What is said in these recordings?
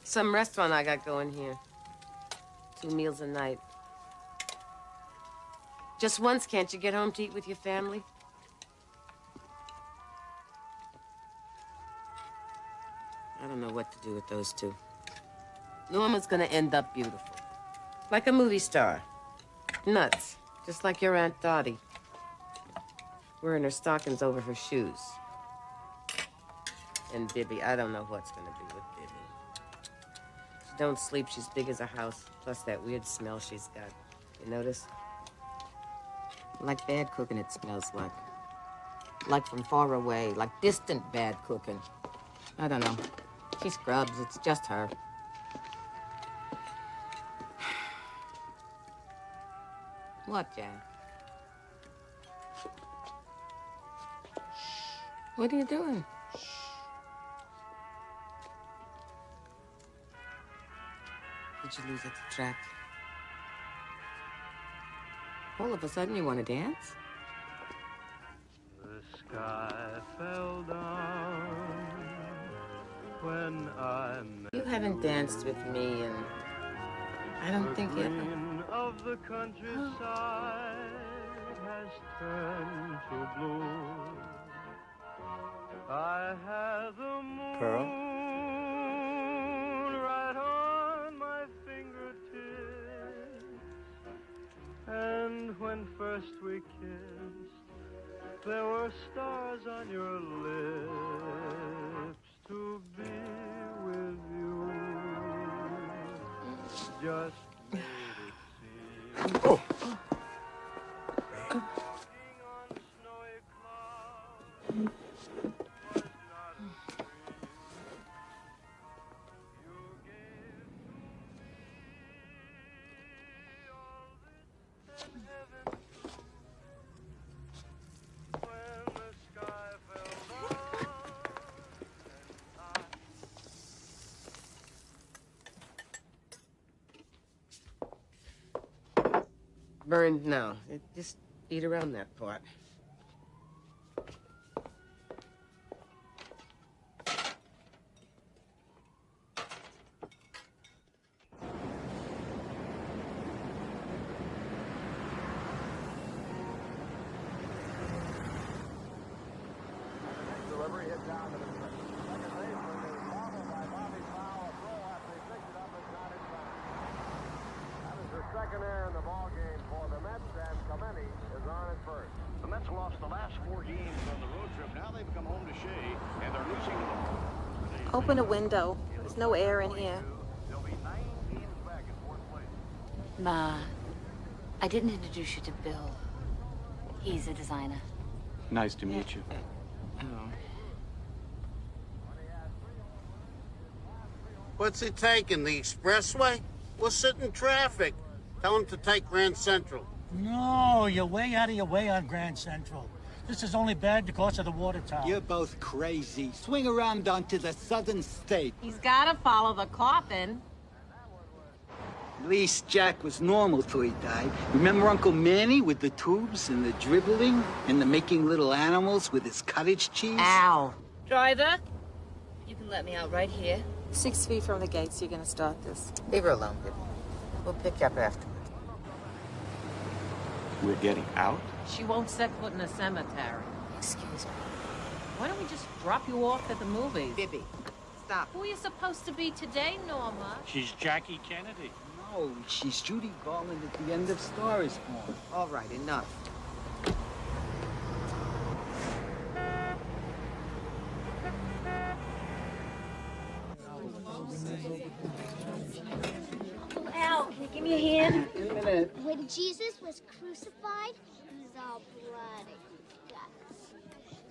Some restaurant I got going here. 2 meals a night. Just once, can't you get home to eat with your family? I don't know what to do with those two. Norma's gonna end up beautiful. Like a movie star. Nuts. Just like your Aunt Dottie. Wearing her stockings over her shoes. And Bibby, I don't know what's gonna be with Bibby. She don't sleep, she's big as a house. Plus that weird smell she's got. You notice? Like bad cooking it smells like. Like from far away, like distant bad cooking. I don't know. She scrubs, it's just her. What, Jack? What are you doing? Did you lose at the track? All of a sudden you want to dance? The sky fell down when I met you haven't danced with me and I don't think the ever. green of the countryside has turned to blue. I had the moon Pearl? right on my fingertips, and when first we kissed, there were stars on your lips. To be with you just made it seem. Oh. Walking on snowy clouds was not a dream. You gave to me all this heaven when the sky fell down and Burned now. Just eat around that part. Delivery hit down to the second baseman is bobbled by Bobby Fowl. A throw after he picked it up and got it back. That is the second error in the ball game for the Mets, and Clemente is on at first. The Mets lost the last 4 games on the road trip. Now they've come home to Shea, and they're losing to the... Open a window. There's no air in here. They'll be 9 games back in fourth place. Ma, I didn't introduce you to Bill. He's a designer. Nice to meet you. Oh. What's he taking, the expressway? We'll sit in traffic. Tell him to take Grand Central. No, you're way out of your way on Grand Central. This is only bad because of the water tower. You're both crazy. Swing around onto the southern state. He's gotta follow the coffin. At least Jack was normal till he died. Remember Uncle Manny with the tubes and the dribbling and the making little animals with his cottage cheese? Ow. Driver, you can let me out right here. 6 feet from the gates, you're gonna start this. Leave her alone, Bibby. We'll pick you up afterwards. We're getting out? She won't set foot in a cemetery. Excuse me. Why don't we just drop you off at the movies? Bibby, stop. Who are you supposed to be today, Norma? She's Jackie Kennedy. No, she's Judy Garland at the end of Star is Born. All right, enough. Uncle Al, can you give me a hand? In a minute. When Jesus was crucified, he was all bloody guts.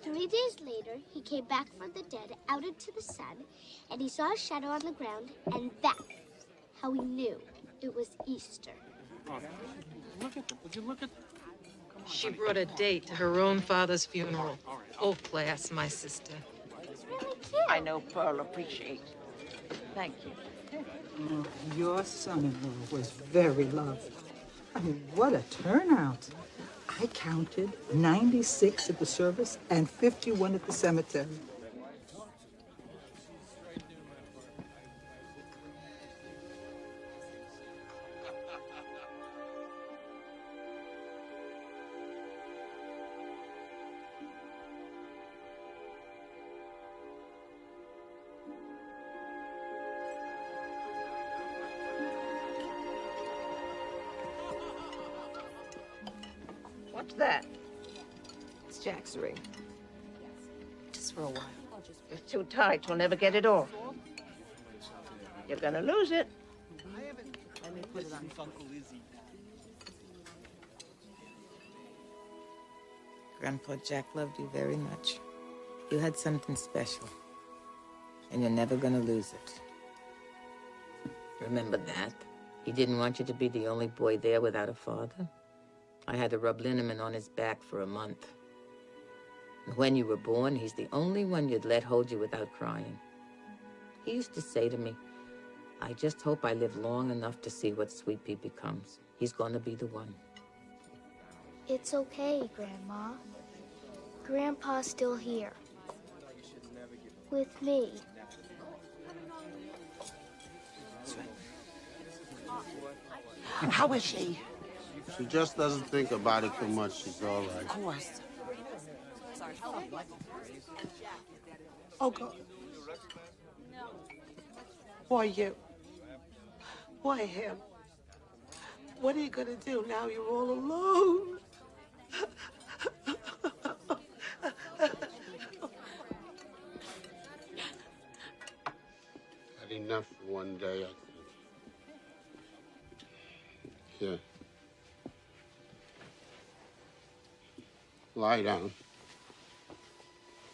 3 days later, he came back from the dead out into the sun, and he saw a shadow on the ground, and that's how he knew it was Easter. Look at them. Would you look at them? She brought a date to her own father's funeral. Old class, my sister. It's really cute. I know Pearl appreciates. Thank you. Oh, your son-in-law was very lovely. I mean, what a turnout. I counted 96 at the service and 51 at the cemetery. What's that? It's Jack's ring. Just for a while. It's too tight. We'll never get it off. You're gonna lose it. Let me put it on. Grandpa Jack loved you very much. You had something special, and you're never gonna lose it. Remember that? He didn't want you to be the only boy there without a father. I had to rub liniment on his back for a month. And when you were born, he's the only one you'd let hold you without crying. He used to say to me, I just hope I live long enough to see what Sweet Pea becomes. He's gonna be the one. It's okay, Grandma. Grandpa's still here. With me. How is she? She just doesn't think about it too much. She's all right. Of course. Oh, God. Why you? Why him? What are you gonna do now you're all alone? Had enough for one day, I think. Here. Lie down.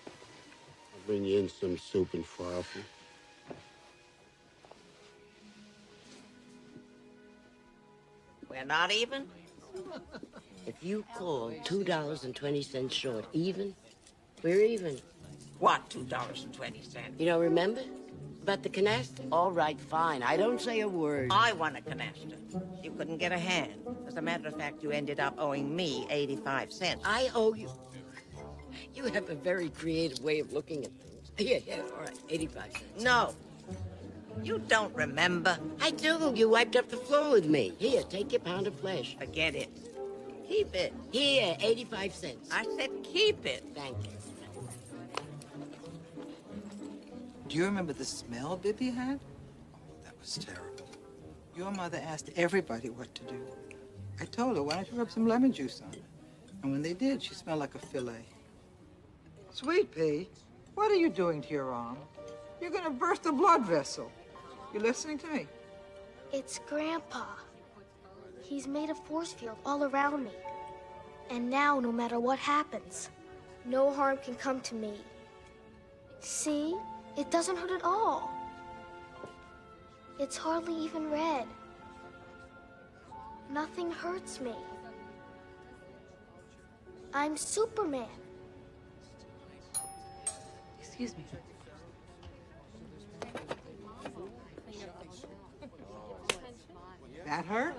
I'll bring you in some soup and coffee. We're not even? If you call $2.20 short even, we're even. What, $2.20? You don't remember? About the canasta? All right, fine. I don't say a word. I want a canasta. You couldn't get a hand. As a matter of fact, you ended up owing me 85 cents. I owe you. You have a very creative way of looking at things. Yeah, all right, 85 cents. No. You don't remember. I do. You wiped up the floor with me. Here, take your pound of flesh. Forget it. Keep it. Here, 85 cents. I said keep it. Thank you. Do you remember the smell Bibi had? Oh, that was terrible. Your mother asked everybody what to do. I told her, why don't you rub some lemon juice on it? And when they did, she smelled like a fillet. Sweet Pea, what are you doing to your arm? You're gonna burst a blood vessel. You listening to me? It's Grandpa. He's made a force field all around me. And now, no matter what happens, no harm can come to me. See? It doesn't hurt at all. It's hardly even red. Nothing hurts me. I'm Superman. Excuse me. That hurt?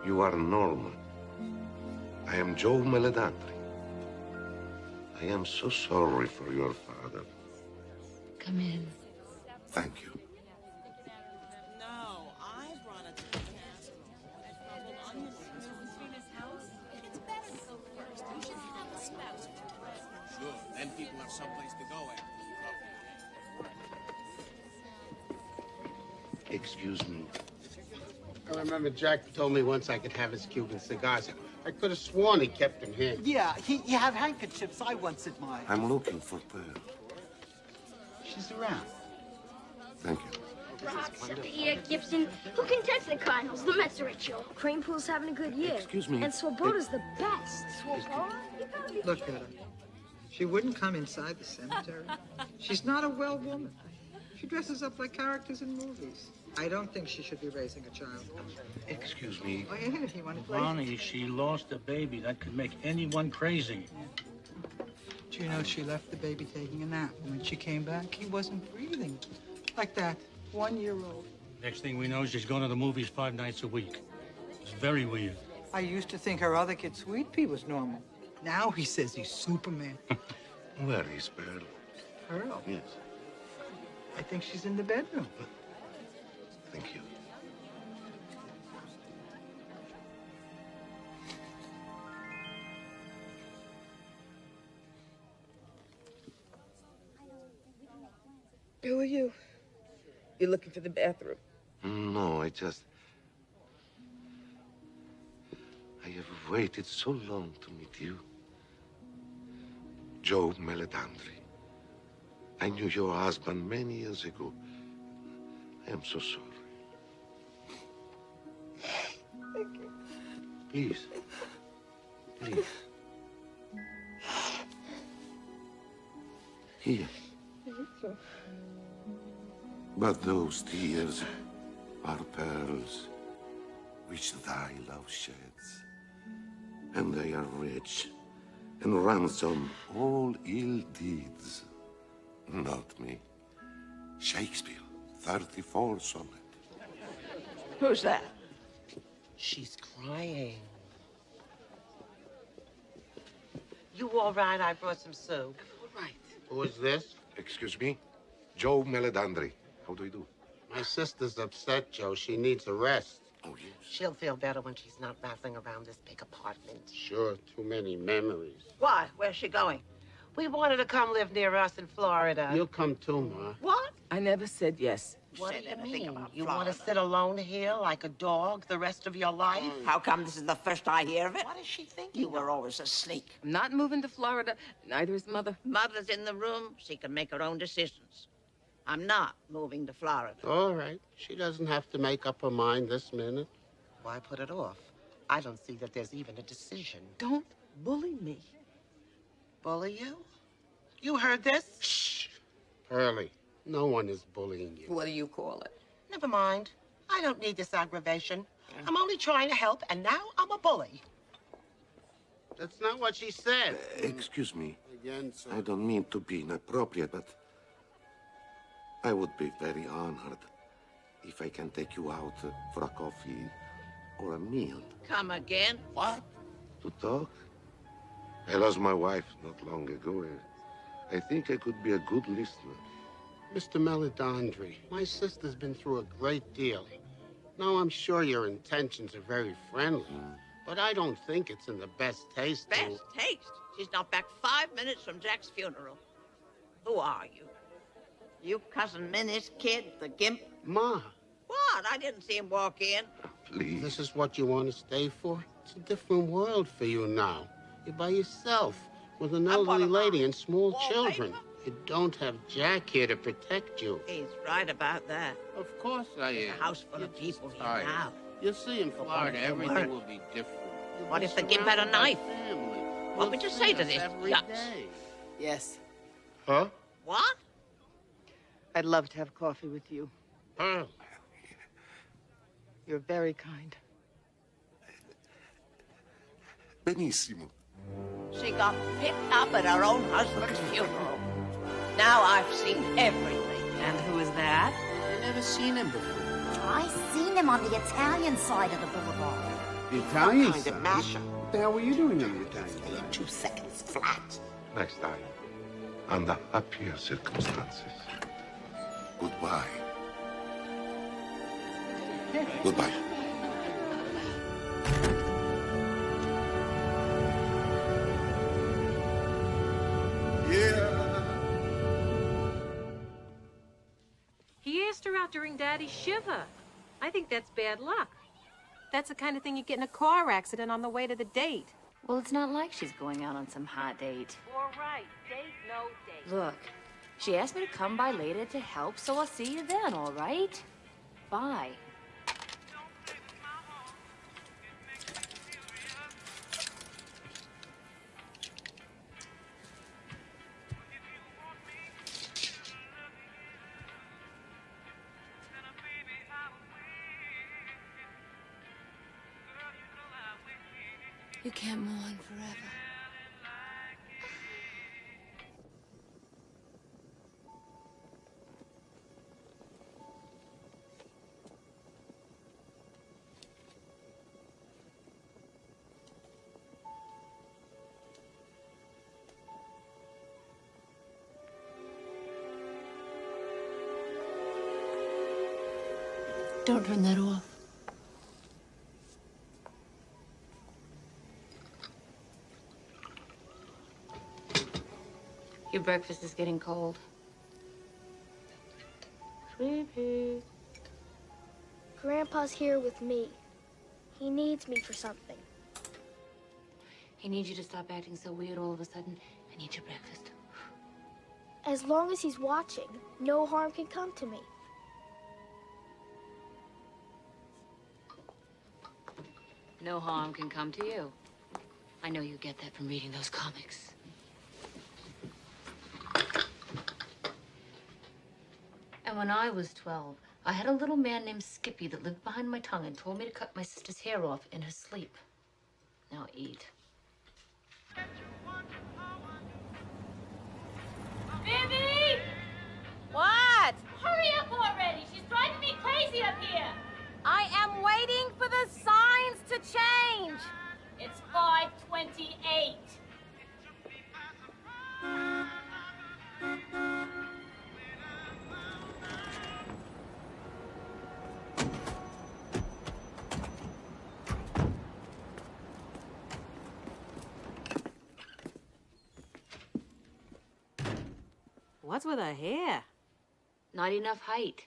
You are normal. I am Joe Meledandri. I am so sorry for your father. Come in. Thank you. No, I brought it to the castle. It's better to go first. You should have a spouse. Sure, then people have someplace to go after the Excuse me. I remember Jack told me once I could have his Cuban cigars. I could have sworn he kept them here. Yeah, he had handkerchiefs I once admired. I'm looking for Pearl. She's around. Thank you. Gibson. Who can touch the Cardinals? The Mets are a joke. Crane Pool's having a good year. Excuse me. And Swoboda's the best. Swoboda? You gotta be Look at her. She wouldn't come inside the cemetery. She's not a well woman. She dresses up like characters in movies. I don't think she should be raising a child. Excuse me. Oh, yeah, if you want to play. Ronnie, she lost a baby. That could make anyone crazy. Do you know she left the baby taking a nap? And when she came back, he wasn't breathing. Like that. 1 year old. Next thing we know, she's going to the movies 5 nights a week. It's very weird. I used to think her other kid, Sweet Pea, was normal. Now he says he's Superman. Where is Pearl? Pearl? Yes. I think she's in the bedroom. Thank you. Who are you? You're looking for the bathroom. No, I have waited so long to meet you. Joe Meledandri. I knew your husband many years ago. I am so sorry. Thank you. Please. Please. Here. But those tears are pearls which thy love sheds, and they are rich and ransom all ill deeds. Not me. Shakespeare, 34 sonnet. Who's that? She's crying. You all right? I brought some soup. All right. Who is this? Excuse me? Joe Meledandri. How do you do? My sister's upset, Joe. She needs a rest. Oh, yes. She'll feel better when she's not rattling around this big apartment. Sure, too many memories. Why? Where's she going? We wanted to come live near us in Florida. You'll come too, Ma. What? I never said yes. What do you mean? You want to sit alone here like a dog the rest of your life? How come this is the first I hear of it? What is she thinking? You were always a sneak. I'm not moving to Florida. Neither is Mother. Mother's in the room. She can make her own decisions. I'm not moving to Florida. All right. She doesn't have to make up her mind this minute. Why put it off? I don't see that there's even a decision. Don't bully me. Bully you? You heard this? Shh. Pearlie, no one is bullying you. What do you call it? Never mind. I don't need this aggravation. I'm only trying to help, and now I'm a bully. That's not what she said. Excuse me. Again, sir. I don't mean to be inappropriate, but I would be very honored if I can take you out for a coffee or a meal. Come again? What? To talk? I lost my wife not long ago. I think I could be a good listener. Mr. Meledandri, my sister's been through a great deal. Now, I'm sure your intentions are very friendly, but I don't think it's in the best taste to... Best taste? She's not back 5 minutes from Jack's funeral. Who are you? You Cousin Minnie's kid, the gimp? Ma. What? I didn't see him walk in. Please. This is what you want to stay for? It's a different world for you now. You're by yourself, with an elderly lady and small children. You don't have Jack here to protect you. He's right about that. Of course I am. There's a house full of people here tired. now. You'll see in Florida, everything will be different. You'll What be if the gimp had a surrounded by knife? family. What You'll would you see say to us this? every Yucks. day. Yes. Huh? What? I'd love to have coffee with you. Pearl. You're very kind. Benissimo. She got picked up at her own husband's funeral. Now I've seen everything. And who is that? I've never seen him before. I seen him on the Italian side of the boulevard. The Italian Kind of side? Masha. What the hell were you doing on the Italian side? 2 seconds flat. Next time. Under happier circumstances. Goodbye. Goodbye. He asked her out during Daddy's shiva. I think that's bad luck. That's the kind of thing you get in a car accident on the way to the date. Well, it's not like she's going out on some hot date. All right, date, no date. Look, she asked me to come by later to help, so I'll see you then, all right? Bye. You can't mourn forever. Don't turn that off. Your breakfast is getting cold. Sweetie. Grandpa's here with me. He needs me for something. He needs you to stop acting so weird all of a sudden. I need your breakfast. As long as he's watching, no harm can come to me. No harm can come to you. I know you get that from reading those comics. And when I was 12, I had a little man named Skippy that lived behind my tongue and told me to cut my sister's hair off in her sleep. Now eat. Vivi! What? Hurry up already. She's driving me crazy up here. I am waiting for the signs to change. It's 5:28. What's with her hair? Not enough height.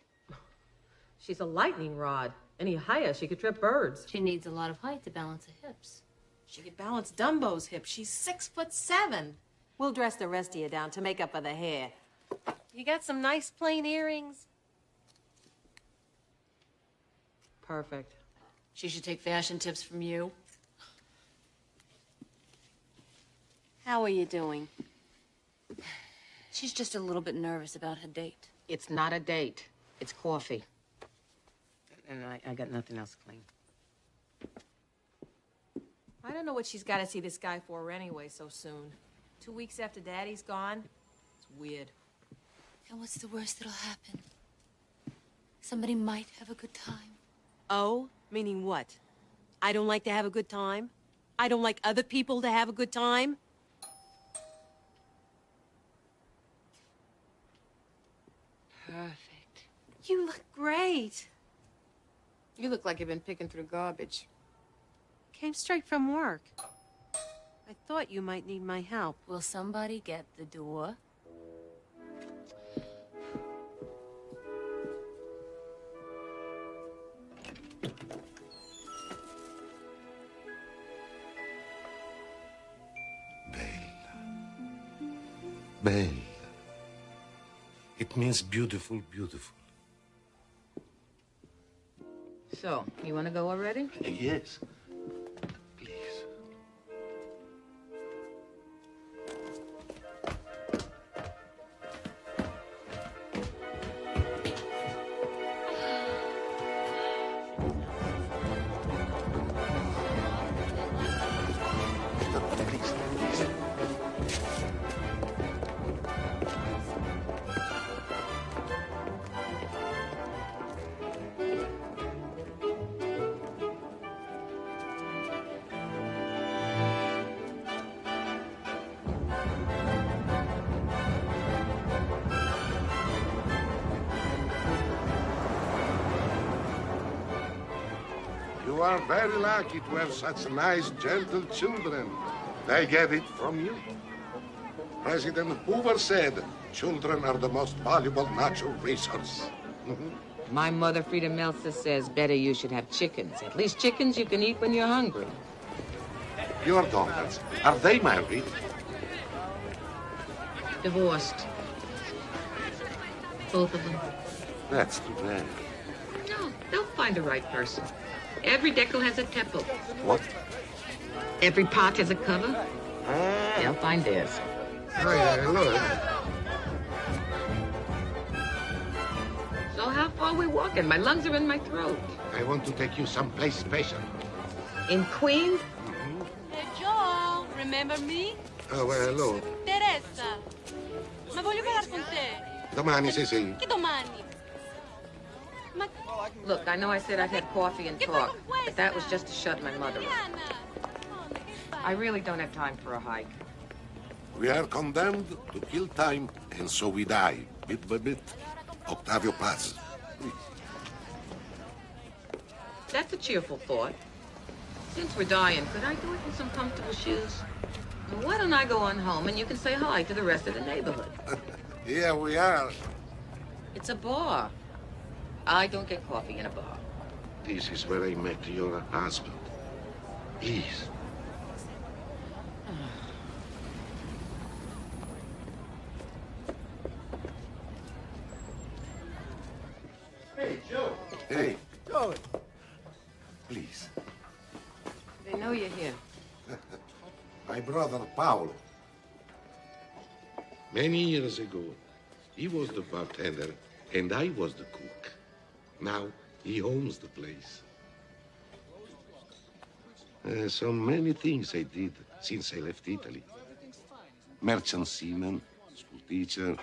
She's a lightning rod. Any higher, she could trip birds. She needs a lot of height to balance her hips. She could balance Dumbo's hips. She's 6'7". We'll dress the rest of you down to make up for the hair. You got some nice plain earrings? Perfect. She should take fashion tips from you. How are you doing? She's just a little bit nervous about her date. It's not a date. It's coffee. And I got nothing else clean. I don't know what she's got to see this guy for anyway so soon. 2 weeks after Daddy's gone? It's weird. And what's the worst that'll happen? Somebody might have a good time. Oh? Meaning what? I don't like to have a good time? I don't like other people to have a good time? Perfect. You look great. You look like you've been picking through garbage. Came straight from work. I thought you might need my help. Will somebody get the door? Belle. It means beautiful, beautiful. So, you want to go already? Yes. Please. You are very lucky to have such nice, gentle children. They get it from you. President Hoover said, children are the most valuable natural resource. My mother, Frida Meltzer, says better you should have chickens. At least chickens you can eat when you're hungry. Your daughters, are they married? Divorced. Both of them. That's too bad. No, they'll find the right person. Every decal has a temple. What? Every pot has a cover. They'll find theirs. Look. So how far are we walking? My lungs are in my throat. I want to take you someplace special. In Queens? Hey, Joe, remember me? Oh, well, hello. Teresa. Ma voglio parlare con te. Domani, sì. Che domani? Ma Look, I know I said I'd have coffee and talk, but that was just to shut my mother up. I really don't have time for a hike. We are condemned to kill time, and so we die, bit by bit. Octavio Paz. That's a cheerful thought. Since we're dying, could I do it in some comfortable shoes? Well, why don't I go on home and you can say hi to the rest of the neighborhood? Here we are. It's a bar. I don't get coffee in a bar. This is where I met your husband. Please. Hey, Joe. Hey, Joe. please. They know you're here. My brother, Paolo. Many years ago, he was the bartender and I was the cook. Now, he owns the place. So many things I did since I left Italy. Merchant seaman, school teacher.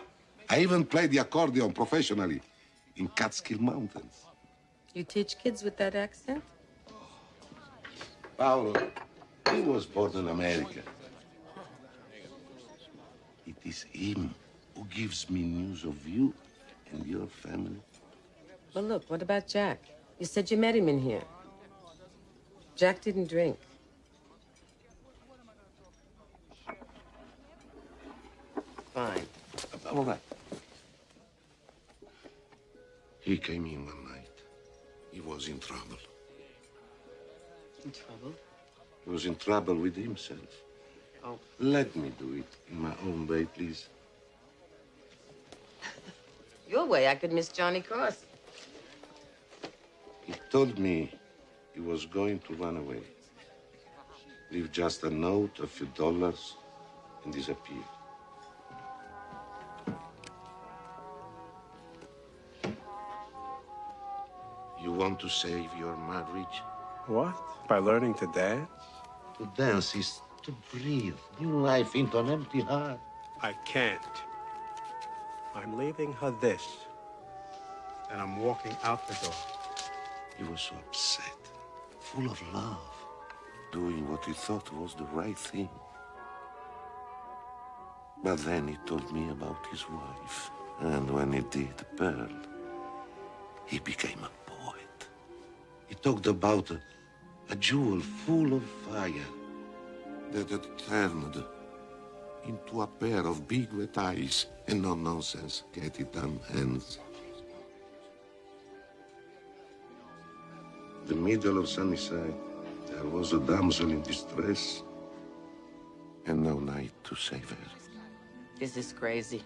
I even played the accordion professionally in Catskill Mountains. You teach kids with that accent? Paolo, he was born in America. It is him who gives me news of you and your family. Well, look, what about Jack? You said you met him in here. Jack didn't drink. Fine. All right. He came in one night. He was in trouble. In trouble? He was in trouble with himself. Oh. Let me do it in my own way, please. Your way, I could miss Johnny Cross. He told me he was going to run away. Leave just a note, a few dollars, and disappear. You want to save your marriage? What? By learning to dance? To dance is to breathe new life into an empty heart. I can't. I'm leaving her this, and I'm walking out the door. He was so upset, full of love, doing what he thought was the right thing. But then he told me about his wife, and when he did, Pearl, he became a poet. He talked about a jewel full of fire that had turned into a pair of big wet eyes and no-nonsense get-it-done hands. The middle of Sunnyside, there was a damsel in distress and no knight to save her. This is crazy.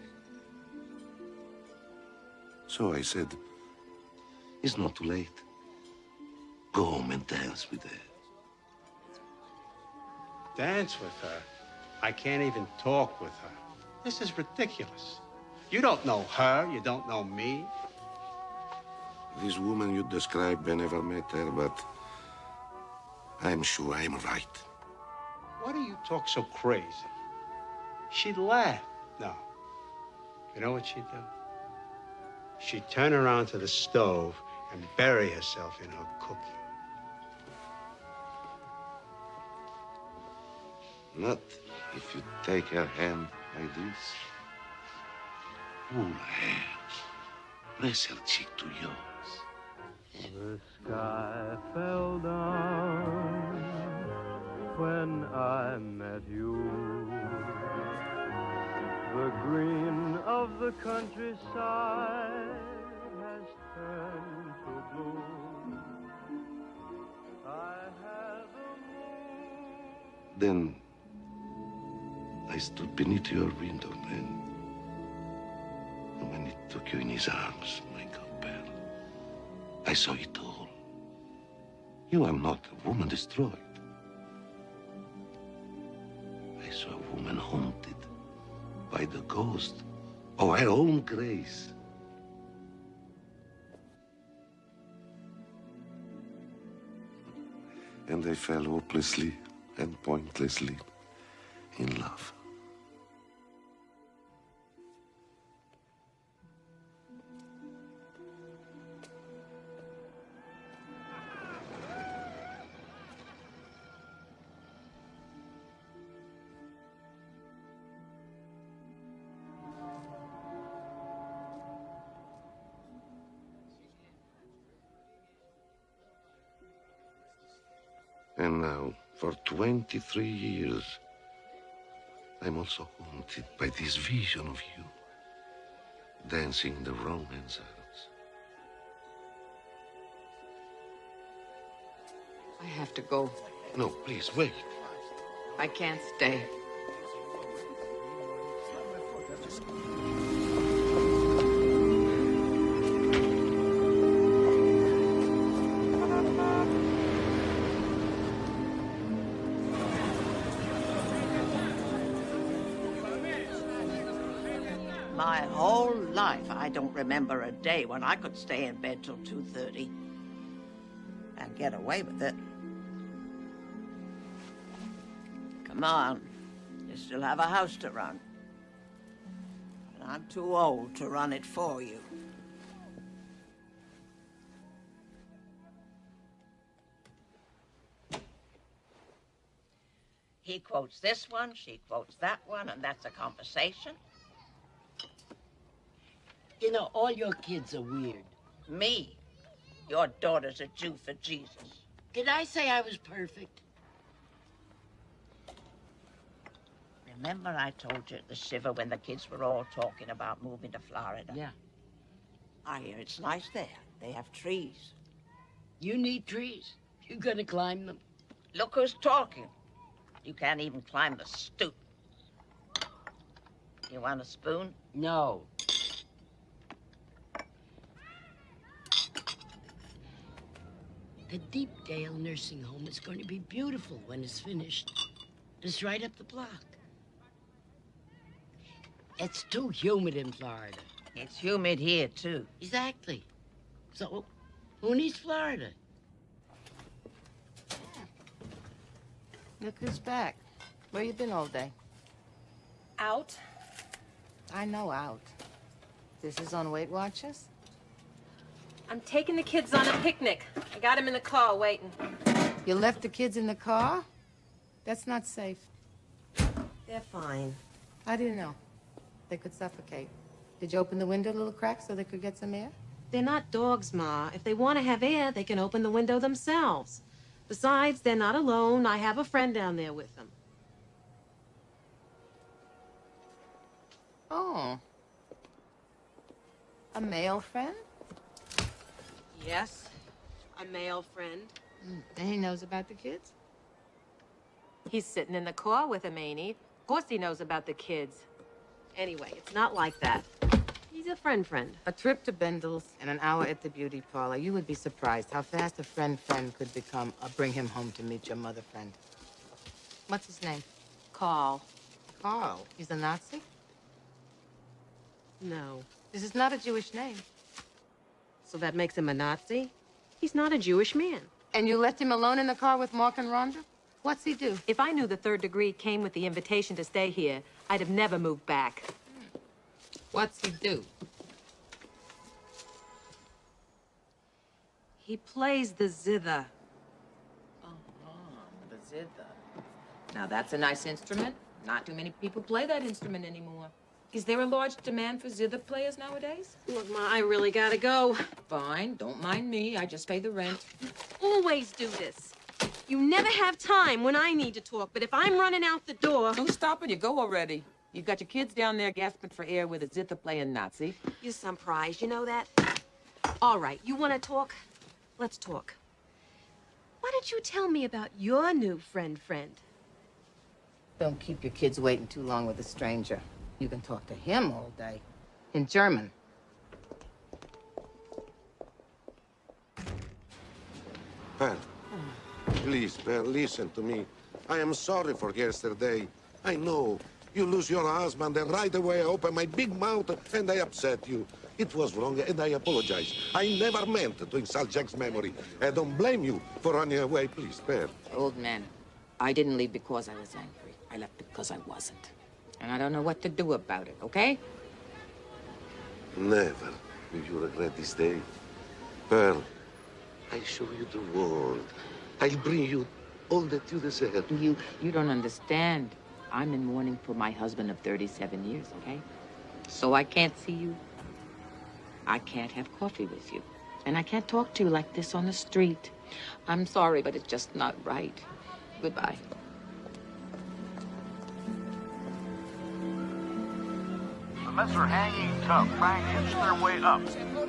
So I said, it's not too late. Go home and dance with her. Dance with her? I can't even talk with her. This is ridiculous. You don't know her, you don't know me. This woman you describe, I never met her, but I'm sure I'm right. Why do you talk so crazy? She'd laugh. No. You know what she'd do? She'd turn around to the stove and bury herself in her cooking. Not if you take her hand like this. Pull her hair. Press her cheek to yours. The sky fell down when I met you. The green of the countryside has turned to blue. I have a moon. Then I stood beneath your window, and when he took you in his arms, my God, Pearl, I saw it all. You are not a woman destroyed. I saw a woman haunted by the ghost of her own grace. And I fell hopelessly and pointlessly in love. And now, for 23 years, I'm also haunted by this vision of you, dancing in the wrong man's arms. I have to go. No, please, wait. I can't stay. My whole life, I don't remember a day when I could stay in bed till 2:30 and get away with it. Come on, you still have a house to run. And I'm too old to run it for you. He quotes this one, she quotes that one, and that's a conversation. You know, all your kids are weird. Me? Your daughter's a Jew for Jesus. Did I say I was perfect? Remember I told you at the shiver when the kids were all talking about moving to Florida? Yeah. I hear it's nice there. They have trees. You need trees. You gonna climb them? Look who's talking. You can't even climb the stoop. You want a spoon? No. The Deepdale nursing home is going to be beautiful when it's finished. It's right up the block. It's too humid in Florida. It's humid here, too. Exactly. So, who needs Florida? Look who's back. Where you been all day? Out. I know out. This is on Weight Watchers? I'm taking the kids on a picnic. I got them in the car waiting. You left the kids in the car? That's not safe. They're fine. How do you know? They could suffocate. Did you open the window a little crack so they could get some air? They're not dogs, Ma. If they want to have air, they can open the window themselves. Besides, they're not alone. I have a friend down there with them. Oh. A male friend? Yes, a male friend. And he knows about the kids? He's sitting in the car with him, ain't he? Of course he knows about the kids. Anyway, it's not like that. He's a friend. A trip to Bendel's and an hour at the beauty parlor. You would be surprised how fast a friend could become a bring him home to meet your mother friend. What's his name? Carl. Carl? He's a Nazi? No. This is not a Jewish name. So that makes him a Nazi? He's not a Jewish man. And you left him alone in the car with Mark and Rhonda? What's he do? If I knew the third degree came with the invitation to stay here, I'd have never moved back. What's he do? He plays the zither. The zither. Now, that's a nice instrument. Not too many people play that instrument anymore. Is there a large demand for zither players nowadays? Look, Ma, I really gotta go. Fine, don't mind me. I just pay the rent. Always do this. You never have time when I need to talk, but if I'm running out the door... Who's stopping you? Go already. You've got your kids down there gasping for air with a zither playing Nazi. You're some prize, you know that? All right, you want to talk? Let's talk. Why don't you tell me about your new friend? Don't keep your kids waiting too long with a stranger. You can talk to him all day. In German. Per, please, Per, listen to me. I am sorry for yesterday. I know. You lose your husband, and right away I open my big mouth and I upset you. It was wrong, and I apologize. I never meant to insult Jack's memory. I don't blame you for running away, please, Per. Old man, I didn't leave because I was angry. I left because I wasn't. And I don't know what to do about it, okay? Never will you regret this day. Pearl, I show you the world. I'll bring you all that you deserve. You don't understand. I'm in mourning for my husband of 37 years, okay? So I can't see you. I can't have coffee with you. And I can't talk to you like this on the street. I'm sorry, but it's just not right. Goodbye. The Mets are hanging tough, trying to inch their way up.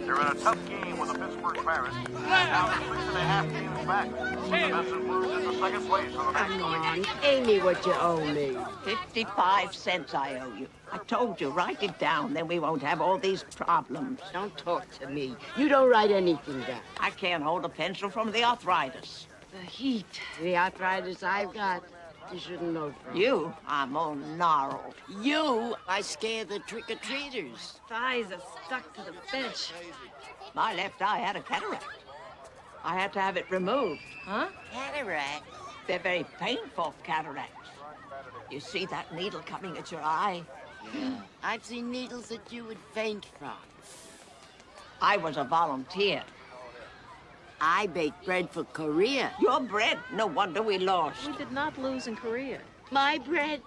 They're in a tough game with the Pittsburgh Pirates. Now they're 6.5 games back. The Mets have moved into second place on the Come on, pay me what you owe me. 55 cents I owe you. I told you, write it down, then we won't have all these problems. Don't talk to me. You don't write anything down. I can't hold a pencil from the arthritis. The heat. The arthritis I've got, you shouldn't know from. You? I'm all gnarled. You? I scare the trick-or-treaters. Thighs are stuck to the bench. My left eye had a cataract. I had to have it removed. Huh? Cataract? They're very painful cataracts. You see that needle coming at your eye? Yeah. I've seen needles that you would faint from. I was a volunteer. I baked bread for Korea. Your bread? No wonder we lost. We did not lose in Korea. My bread?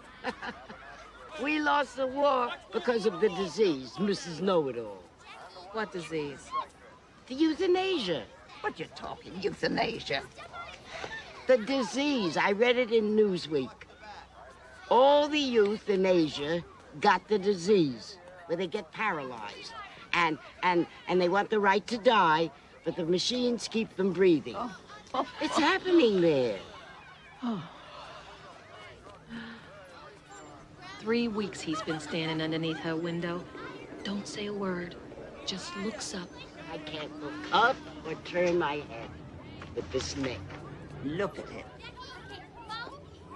We lost the war because of the disease, Mrs. Know-It-All. What disease? The euthanasia. What you talking, euthanasia? The disease. I read it in Newsweek. All the youth in Asia got the disease, where they get paralyzed. And they want the right to die, but the machines keep them breathing. It's happening there. 3 weeks he's been standing underneath her window. Don't say a word. Just looks up. I can't look up or turn my head with this neck. Look at it.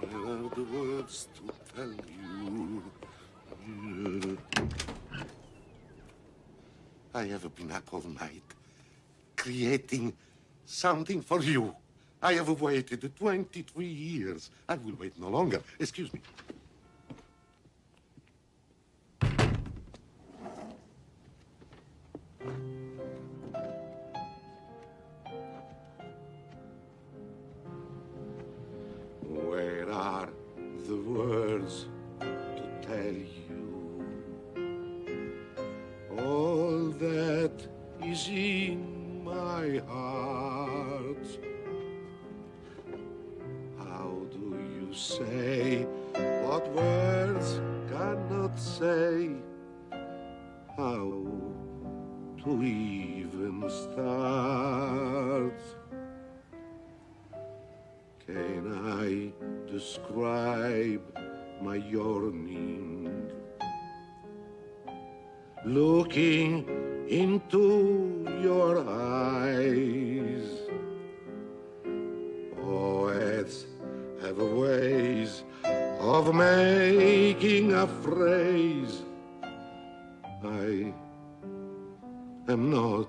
Where are the words to tell you? I have been up all night creating something for you. I have waited 23 years. I will wait no longer. Excuse me. Where are the words to tell you all that is in my heart? How do you say what words cannot say? How to even start? Can I describe my yearning? Looking into your eyes, poets have ways of making a phrase. I am not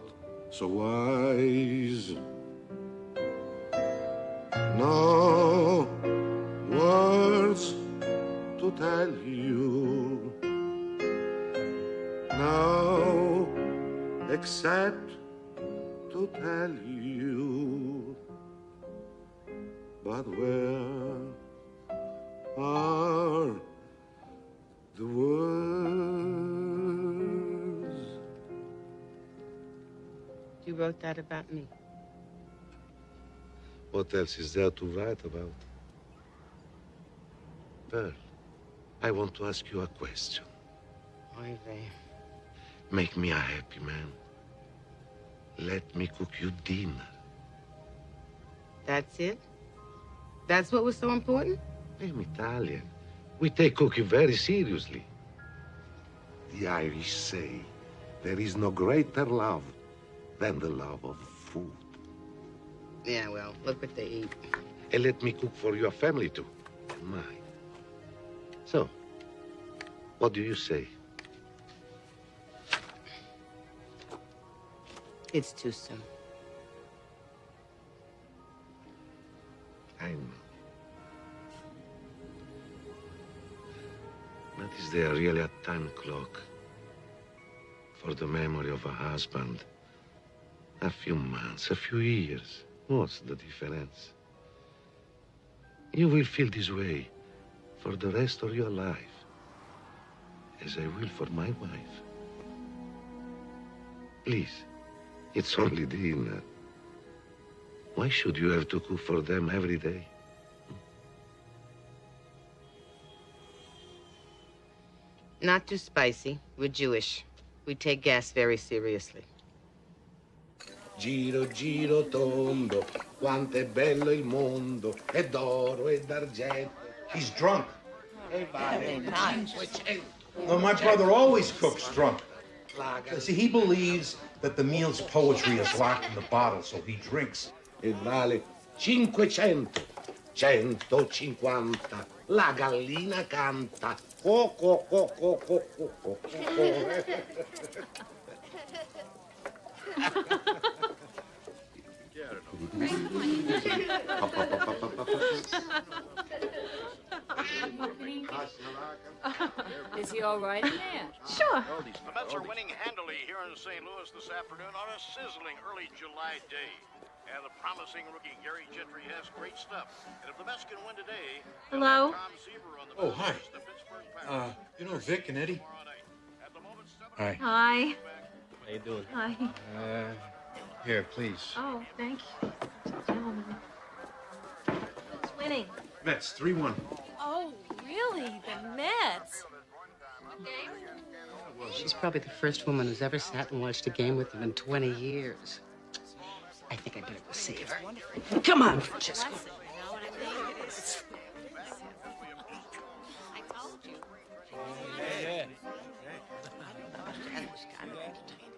so wise. No words to tell you now, except to tell you. But where are the words? You wrote that about me. What else is there to write about? Pearl, I want to ask you a question. Oy vey. Make me a happy man. Let me cook you dinner. That's it? That's what was so important? I'm Italian. We take cooking very seriously. The Irish say there is no greater love than the love of food. Yeah, well, look what they eat. And let me cook for your family, too. And mine. So, what do you say? It's too soon. I know. But is there really a time clock for the memory of a husband? A few months, a few years. What's the difference? You will feel this way for the rest of your life, as I will for my wife. Please, it's only dinner. Why should you have to cook for them every day? Not too spicy. We're Jewish. We take gas very seriously. Giro, giro tondo, quanto è bello il mondo, è d'oro e d'argento. He's drunk. Nice. No, my brother always cooks drunk. See, he believes that the meal's poetry is locked in the bottle, so he drinks. E vale 500, 150, la gallina canta. Co, co, co, co, co, co, co, Is he all right in there? Sure. The Mets are winning handily here in St. Louis this afternoon on a sizzling early July day. And the promising rookie Gary Gentry has great stuff. And if the Mets can win today, Hello? Tom Seaver on the Oh, hi. the Pittsburgh Pirates. You know Vic and Eddie? Hi. Hi. How you doing? Hi. Here, please. Oh, thank you. Gentlemen. Who's winning? Mets, 3-1. Oh, really? The Mets? She's probably the first woman who's ever sat and watched a game with them in 20 years. I think I better go save her. Come on, Francesco. I told you. That was kind of entertaining.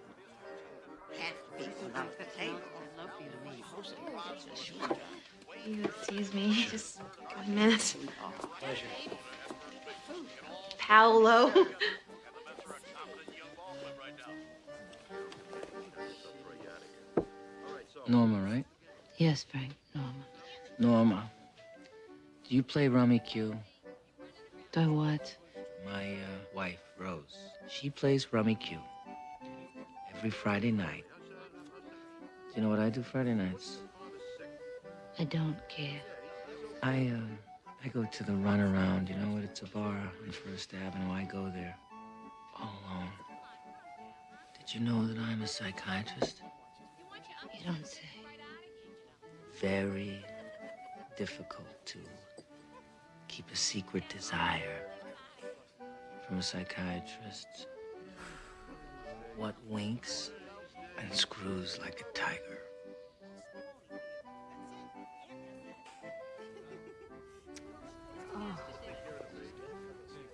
Half beaten off the table. You excuse me, just a minute. Paolo. Norma, right? Yes, Frank, Norma. Norma, do you play Rummy Q? Do what? My wife, Rose, she plays Rummy Q every Friday night. Do you know what I do Friday nights? I don't care. I go to the Runaround, you know what? It's a bar on First Avenue. I go there all alone. Did you know that I'm a psychiatrist? You don't say. Very difficult to keep a secret desire from a psychiatrist. What winks and screws like a tiger. Oh.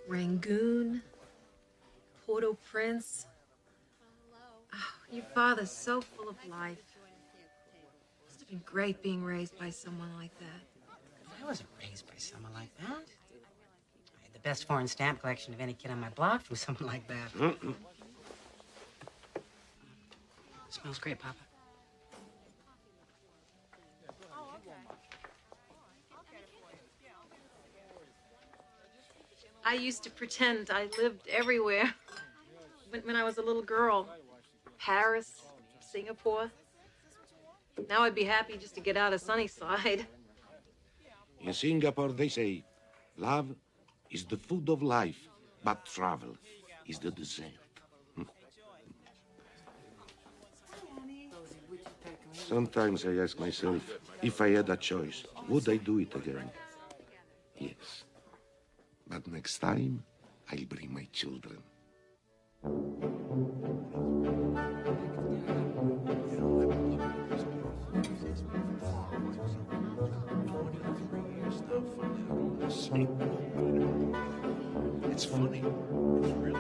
Rangoon, Port-au-Prince. Oh, your father's so full of life. Must have been great being raised by someone like that. I wasn't raised by someone like that. I had the best foreign stamp collection of any kid on my block from someone like that. Smells great, Papa. I used to pretend I lived everywhere when I was a little girl. Paris, Singapore. Now I'd be happy just to get out of Sunnyside. In Singapore, they say, love is the food of life, but travel is the dessert. Sometimes I ask myself, if I had a choice, would I do it again? Yes. But next time, I'll bring my children. It's funny. It's really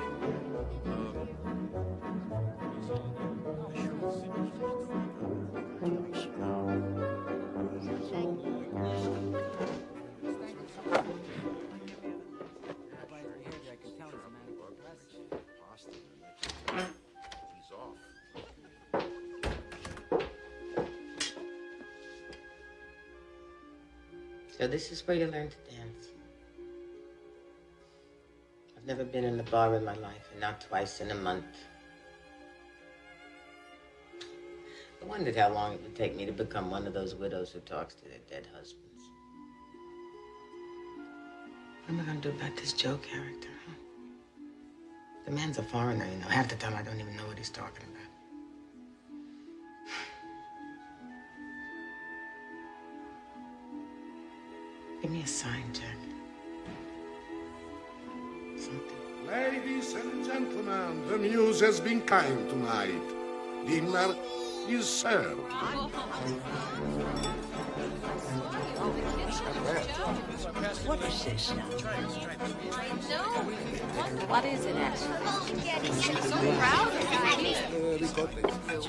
So this is where you learn to dance. I've never been in a bar in my life, and not twice in a month. I wondered how long it would take me to become one of those widows who talks to their dead husbands. What am I gonna do about this Joe character, huh? The man's a foreigner, you know. Half the time I don't even know what he's talking about. Give me a sign, Jack. Something. Ladies and gentlemen, the muse has been kind tonight. Dinner is served. What is this now? What is it, actually? I'm so proud of you.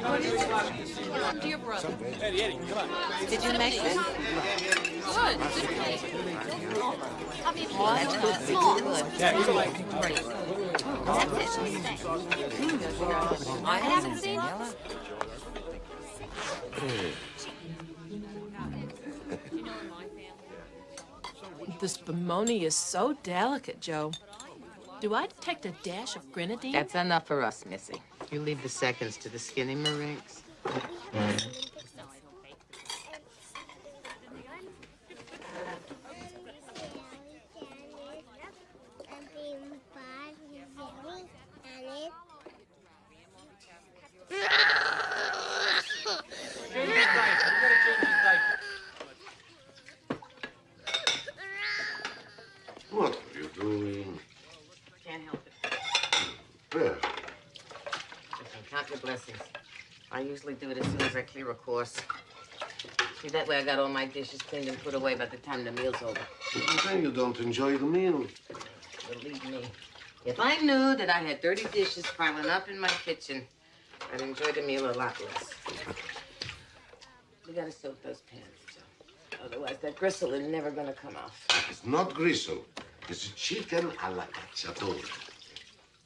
What is it? What happened to your brother? Eddie, come on. Did you make this? Good. Good cake. I mean, that's good. Good. Yeah, you like Great. That's it. I haven't seen it. The spumoni is so delicate, Joe. Do I detect a dash of grenadine? That's enough for us, Missy. You leave the seconds to the skinny Marinks. What are you doing? Can't help it. Where? Listen, count your blessings. I usually do it as soon as I clear a course. See, that way I got all my dishes cleaned and put away by the time the meal's over. Then you don't enjoy the meal. Believe me, if I knew that I had dirty dishes piling up in my kitchen, I'd enjoy the meal a lot less. We gotta soak those pans, Joe. Otherwise, that gristle is never gonna come off. It's not gristle. It's chicken alla cacciatore.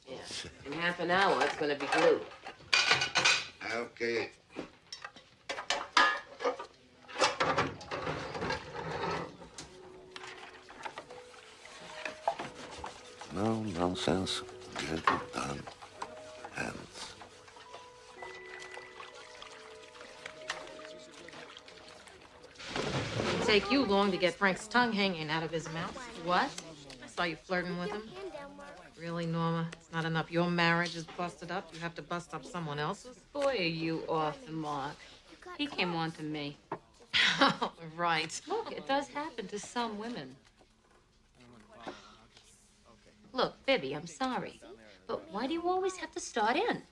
Yeah. In half an hour, it's gonna be glue. Okay. No nonsense. Get it done. Hands. It'll take you long to get Frank's tongue hanging out of his mouth. What? I saw you flirting with him. Really, Norma? It's not enough your marriage is busted up. You have to bust up someone else's. Boy, are you off the mark. He came on to me. Oh, right. Look, it does happen to some women. Look, Bibby, I'm sorry. But why do you always have to start in?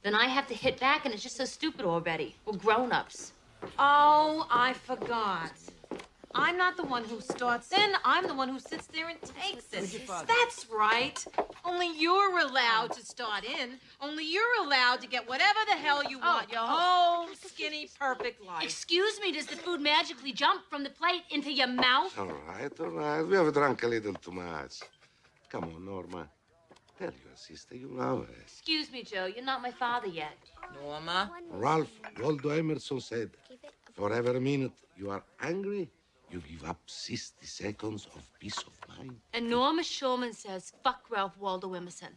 Then I have to hit back and it's just so stupid already. We're grown-ups. Oh, I forgot. I'm not the one who starts in. I'm the one who sits there and takes it. That's right. Only you're allowed to start in. Only you're allowed to get whatever the hell you want your whole skinny, perfect life. Excuse me, does the food magically jump from the plate into your mouth? All right. We have drunk a little too much. Come on, Norma. Tell your sister you love her. Excuse me, Joe, you're not my father yet. Norma? Ralph Waldo Emerson said, for every minute you are angry, you give up 60 seconds of peace of mind. And Norma Shulman says, fuck Ralph Waldo Emerson.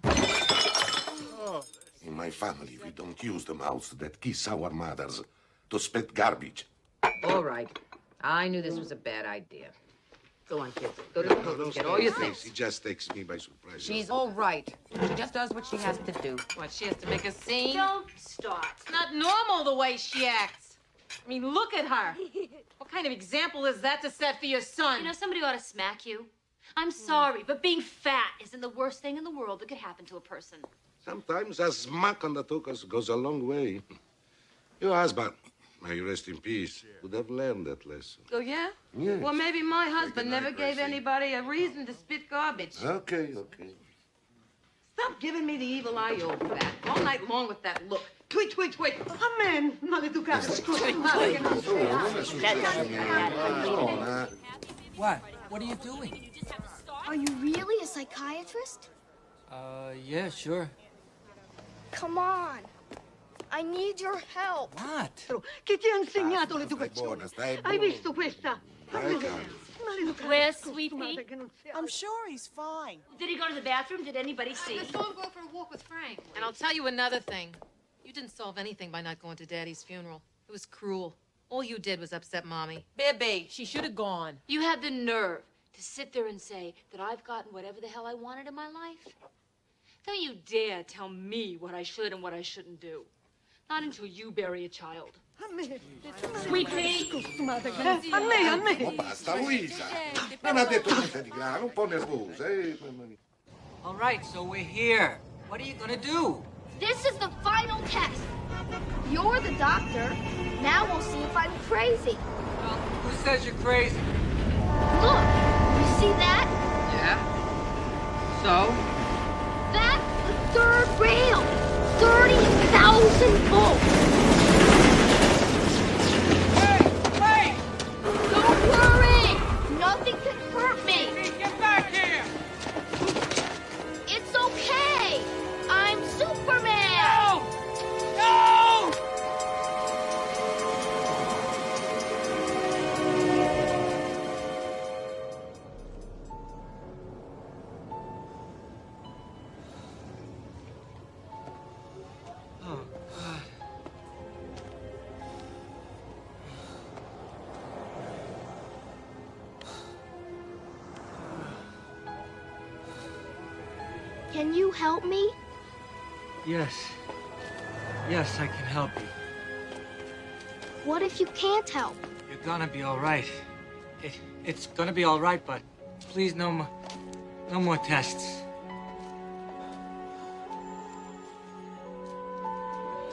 In my family, we don't use the mouths that kiss our mothers to spit garbage. All right. I knew this was a bad idea. Go on, kids. Go to the room. Get all your things. She just takes me by surprise. She's all right. She just does what she has to do. What, she has to make a scene? Don't start. It's not normal the way she acts. I mean, look at her. What kind of example is that to set for your son? You know, somebody ought to smack you. I'm sorry, but being fat isn't the worst thing in the world that could happen to a person. Sometimes a smack on the tuchus goes a long way. Your husband, may you rest in peace, would have learned that lesson. Oh, yeah? Yes. Well, maybe my husband never gave anybody a reason to spit garbage. Okay. Stop giving me the evil eye, you old fat. All night long with that look. Tweet. Amen. Maleducato. What? What are you doing? Are you really a psychiatrist? Yeah, sure. Come on. I need your help. What? Chi ti ha insegnato l'educazione? Hai visto questa? Where's Sweet Pea? I'm sure he's fine. Did he go to the bathroom? Did anybody see? I saw him go for a walk with Frank. And I'll tell you another thing. You didn't solve anything by not going to Daddy's funeral. It was cruel. All you did was upset Mommy. Bibby, she should have gone. You had the nerve to sit there and say that I've gotten whatever the hell I wanted in my life? Don't you dare tell me what I should and what I shouldn't do. Not until you bury a child. Sweet Pea! A me. Oh, basta, Luisa. Non ha detto niente di grave, un po' nervosa. All right, so we're here. What are you gonna do? This is the final test. You're the doctor. Now we'll see if I'm crazy. Well, who says you're crazy? Look, you see that? Yeah? So? That's the third rail. 30,000 volts. Hey! Don't worry. Nothing can hurt me. Get back here! It's okay. I'm Superman. No! No! Oh, God. Can you help me? Yes. Yes, I can help you. What if you can't help? You're gonna be all right. It's gonna be all right, but please no more tests.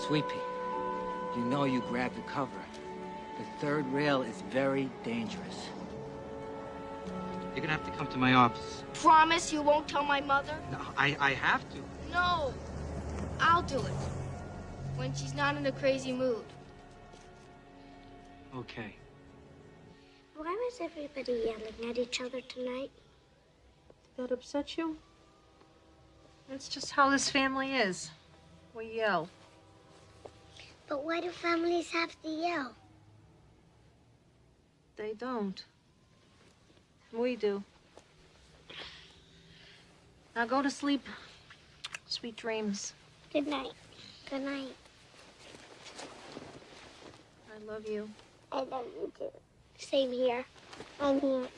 Sweetie, you know you grabbed the cover. The third rail is very dangerous. You're gonna have to come to my office. Promise you won't tell my mother? No, I have to. No. I'll do it. When she's not in a crazy mood. Okay. Why was everybody yelling at each other tonight? That upset you? That's just how this family is. We yell. But why do families have to yell? They don't. We do. Now go to sleep. Sweet dreams. Good night. Good night. I love you. I love you too. Same here. I'm here.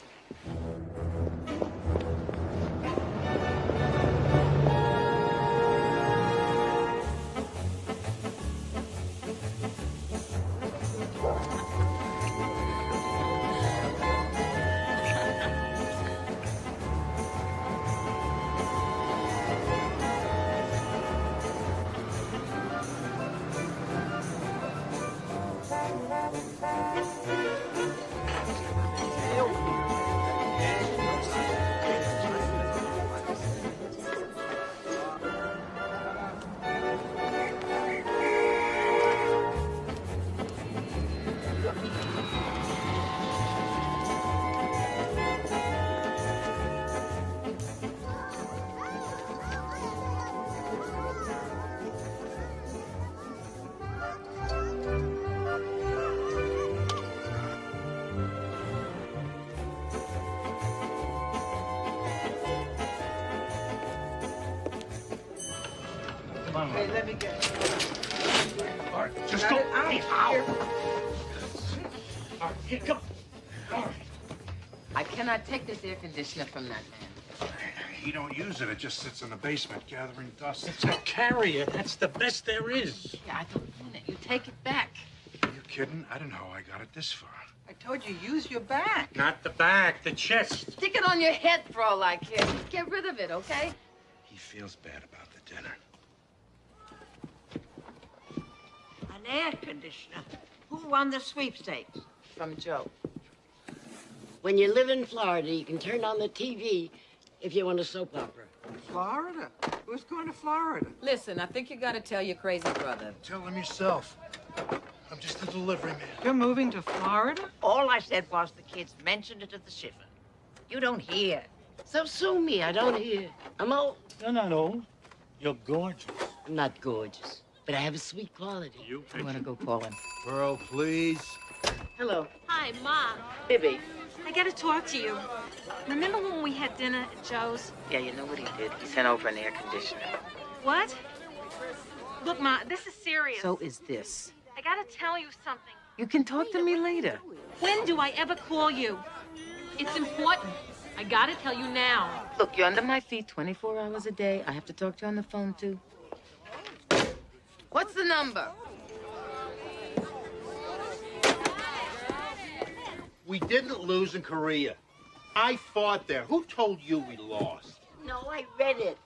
Hey, let me get it. All right, just go. Ow! All right, here, come. All right. I cannot take this air conditioner from that man. He don't use it. It just sits in the basement gathering dust. It's a carrier. That's the best there is. Yeah, I don't want it. You take it back. Are you kidding? I don't know how I got it this far. I told you, use your back. Not the back, the chest. Stick it on your head for all I care. Just get rid of it, okay? He feels bad about the dinner. An air conditioner. Who won the sweepstakes? From Joe. When you live in Florida, you can turn on the TV if you want a soap opera. Florida? Who's going to Florida? Listen, I think you gotta tell your crazy brother. Tell him yourself. I'm just a delivery man. You're moving to Florida? All I said was the kids mentioned it at the shiver. You don't hear. So sue me, I don't hear. I'm old. You're not old. You're gorgeous. I'm not gorgeous, but I have a sweet quality. You I'm gonna go call him. Pearl, please. Hello. Hi, Ma. Bibby. I gotta talk to you. Remember when we had dinner at Joe's? Yeah, you know what he did? He sent over an air conditioner. What? Look, Ma, this is serious. So is this. I gotta tell you something. You can talk to me later. When do I ever call you? It's important. I gotta tell you now. Look, you're under my feet 24 hours a day. I have to talk to you on the phone, too. What's the number? We didn't lose in Korea. I fought there. Who told you we lost? No, I read it.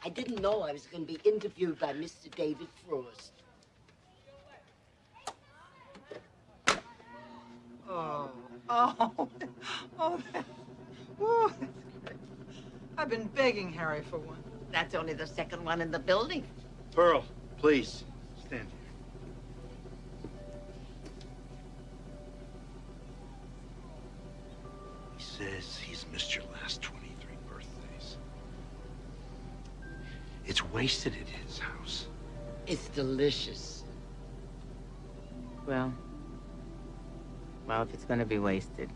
I didn't know I was going to be interviewed by Mr. David Frost. Oh, oh, oh, oh, I've been begging Harry for one. That's only the second one in the building. Pearl, please, stand here. He says he's missed your last 23 birthdays. It's wasted at his house. It's delicious. Well, if it's gonna be wasted.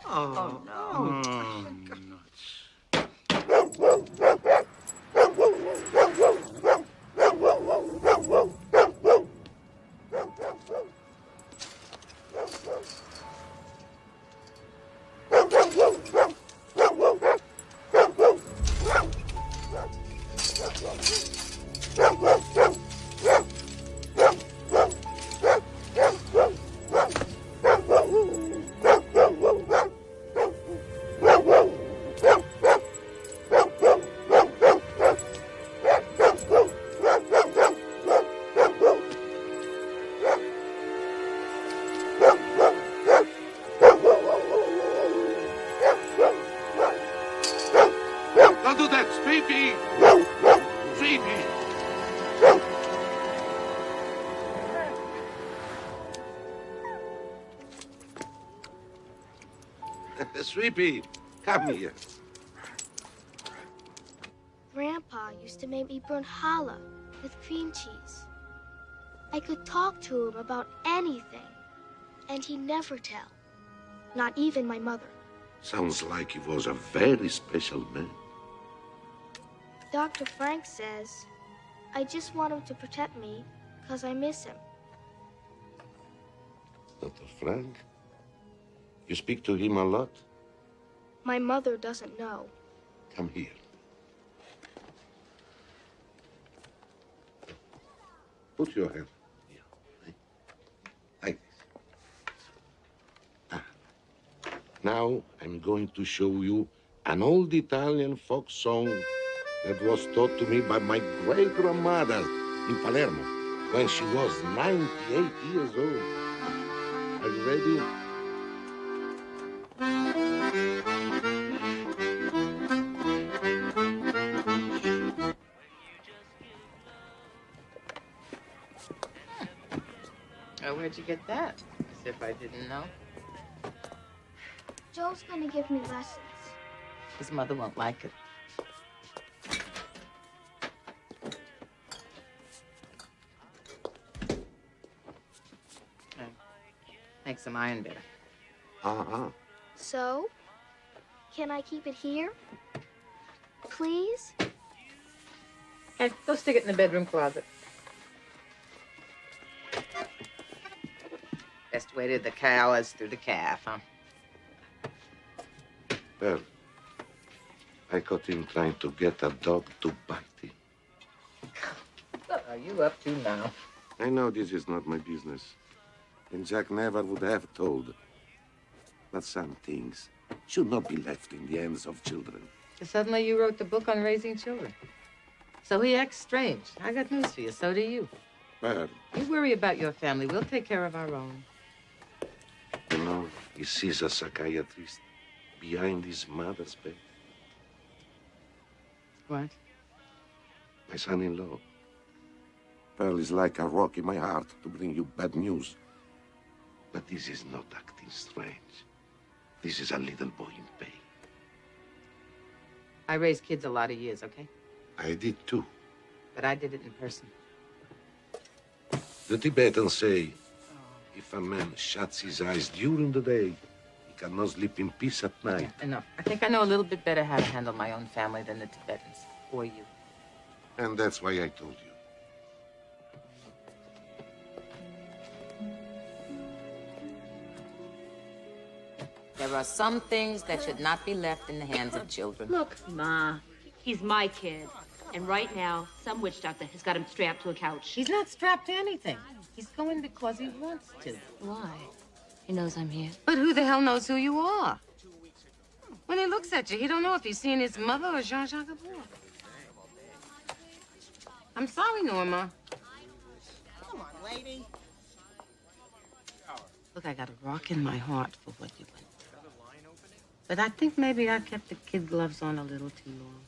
Oh, no. Don't do that, Sweepy! Sweepy! Sweepy, come here. Grandpa used to make me burn challah with cream cheese. I could talk to him about anything, and he'd never tell. Not even my mother. Sounds like he was a very special man. Dr. Frank says I just want him to protect me because I miss him. Dr. Frank? You speak to him a lot? My mother doesn't know. Come here. Put your hand here. Like this. Now I'm going to show you an old Italian folk song that was taught to me by my great-grandmother in Palermo when she was 98 years old. Are you ready? Oh, where'd you get that? As if I didn't know. Joe's gonna give me lessons. His mother won't like it. Make some iron better. So, can I keep it here? Please? Okay, go stick it in the bedroom closet. Best way to the cow is through the calf, huh? Well, I caught him trying to get a dog to bite him. What are you up to now? I know this is not my business, and Jack never would have told. But some things should not be left in the hands of children. So suddenly you wrote the book on raising children. So he acts strange. I got news for you. So do you. Well, You worry about your family. We'll take care of our own. you know, he sees a psychiatrist behind his mother's bed. What? My son-in-law. Pearl is like a rock in my heart to bring you bad news. But this is not acting strange. This is a little boy in pain. I raised kids a lot of years, okay? I did too. But I did it in person. The Tibetans say if a man shuts his eyes during the day, he cannot sleep in peace at night. Yeah, enough. I think I know a little bit better how to handle my own family than the Tibetans. Or you. And that's why I told you. There are some things that should not be left in the hands of children. Look, Ma, he's my kid. And right now, some witch doctor has got him strapped to a couch. He's not strapped to anything. He's going because he wants to. Why? He knows I'm here. But who the hell knows who you are? looks at you. He don't know if he's seeing his mother or Jean-Jacques Gabor. I'm sorry, Norma. Come on, lady. Look, I got a rock in my heart for what you went through. But I think maybe I kept the kid gloves on a little too long.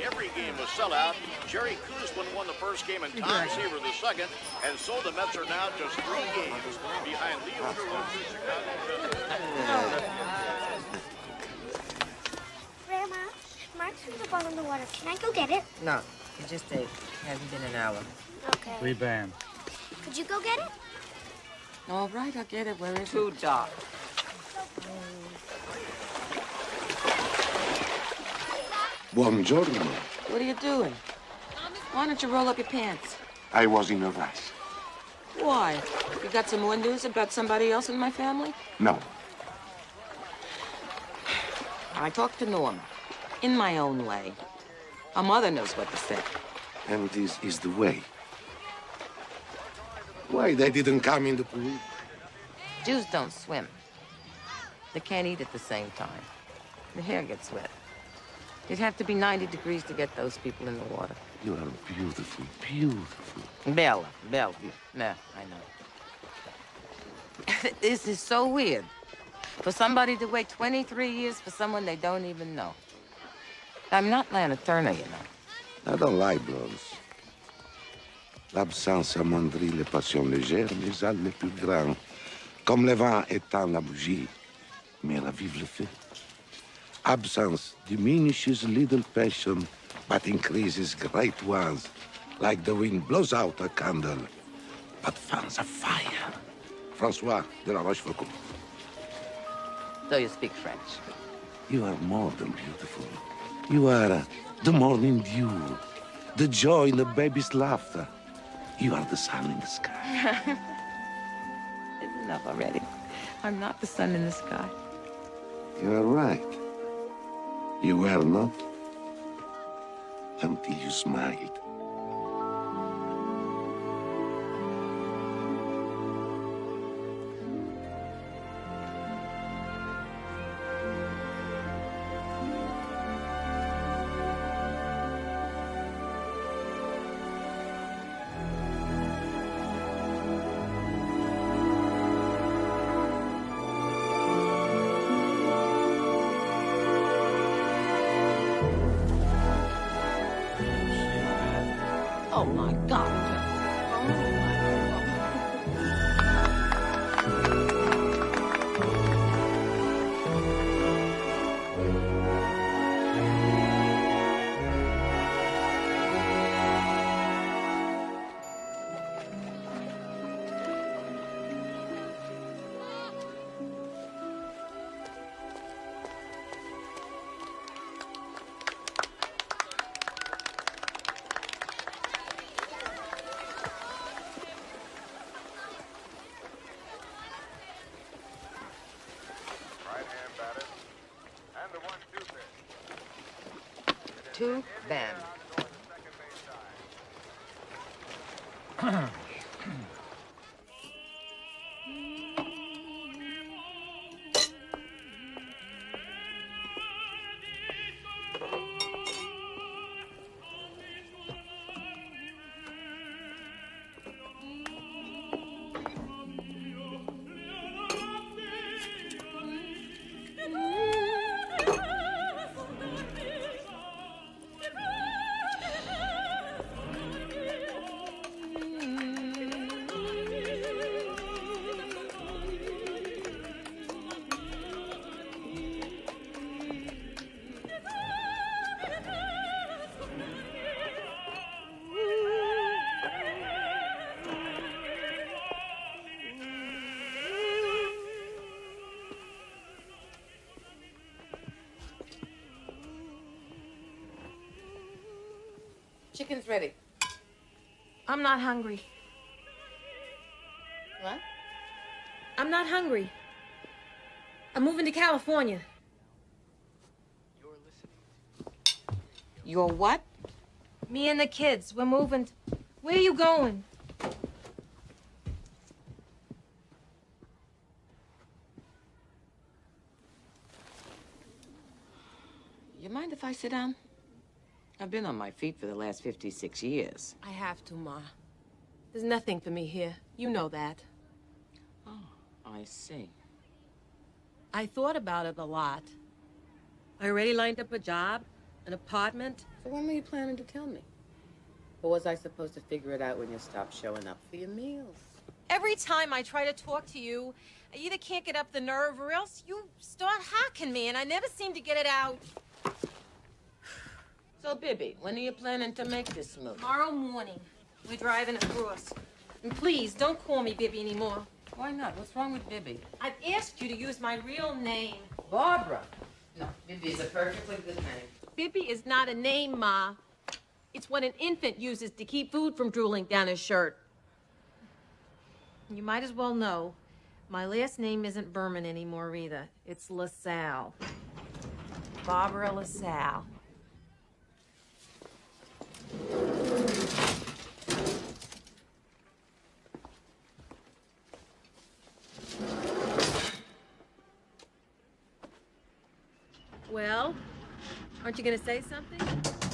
Every game was sellout. Jerry Kuzman won the first game and Tom Seaver the second, and so the Mets are now just 3 games behind Leo DeRosa's Chicago Cubs. Grandma, Mark threw the ball in the water. Can I go get it? No, you just ate. Hasn't been an hour. Okay. Rebound. Could you go get it? All right, I'll get it. Where is it? Too dark. Buongiorno. What are you doing? Why don't you roll up your pants? I was in a rush. Why? You got some more news about somebody else in my family? No. I talked to Norma. In my own way. Her mother knows what to say. And this is the way. Why they didn't come in the pool? Jews don't swim. They can't eat at the same time. The hair gets wet. It'd have to be 90 degrees to get those people in the water. You are beautiful, beautiful. Bella. No, I know. This is so weird. For somebody to wait 23 years for someone they don't even know. I'm not Lana Turner, you know. I don't like blondes. L'absence amoindrit les passions légères, les âles les plus grands. Comme le vent éteint la bougie, mais ravive le feu. Absence diminishes little passion, but increases great ones, like the wind blows out a candle, but fans a fire. François de la Rochefoucauld. So you speak French? You are more than beautiful. You are the morning dew, the joy in the baby's laughter. You are the sun in the sky. It's enough already. I'm not the sun in the sky. You are right. You were not, until you smiled. Oh, my God. Two, bam. Chicken's ready. I'm not hungry. What? I'm not hungry. I'm moving to California. You're what? Me and the kids, we're moving. Where are you going? You mind if I sit down? I've been on my feet for the last 56 years. I have to, Ma. There's nothing for me here. You know that. Oh, I see. I thought about it a lot. I already lined up a job, an apartment. So when were you planning to tell me? Or was I supposed to figure it out when you stopped showing up for your meals? Every time I try to talk to you, I either can't get up the nerve or else you start hacking me, and I never seem to get it out. So, Bibby, when are you planning to make this move? Tomorrow morning. We're driving across. And please, don't call me Bibby anymore. Why not? What's wrong with Bibby? I've asked you to use my real name. Barbara. No, Bibby is a perfectly good name. Bibby is not a name, Ma. It's what an infant uses to keep food from drooling down his shirt. You might as well know, my last name isn't Berman anymore either. It's LaSalle. Barbara LaSalle. Well, aren't you gonna say something?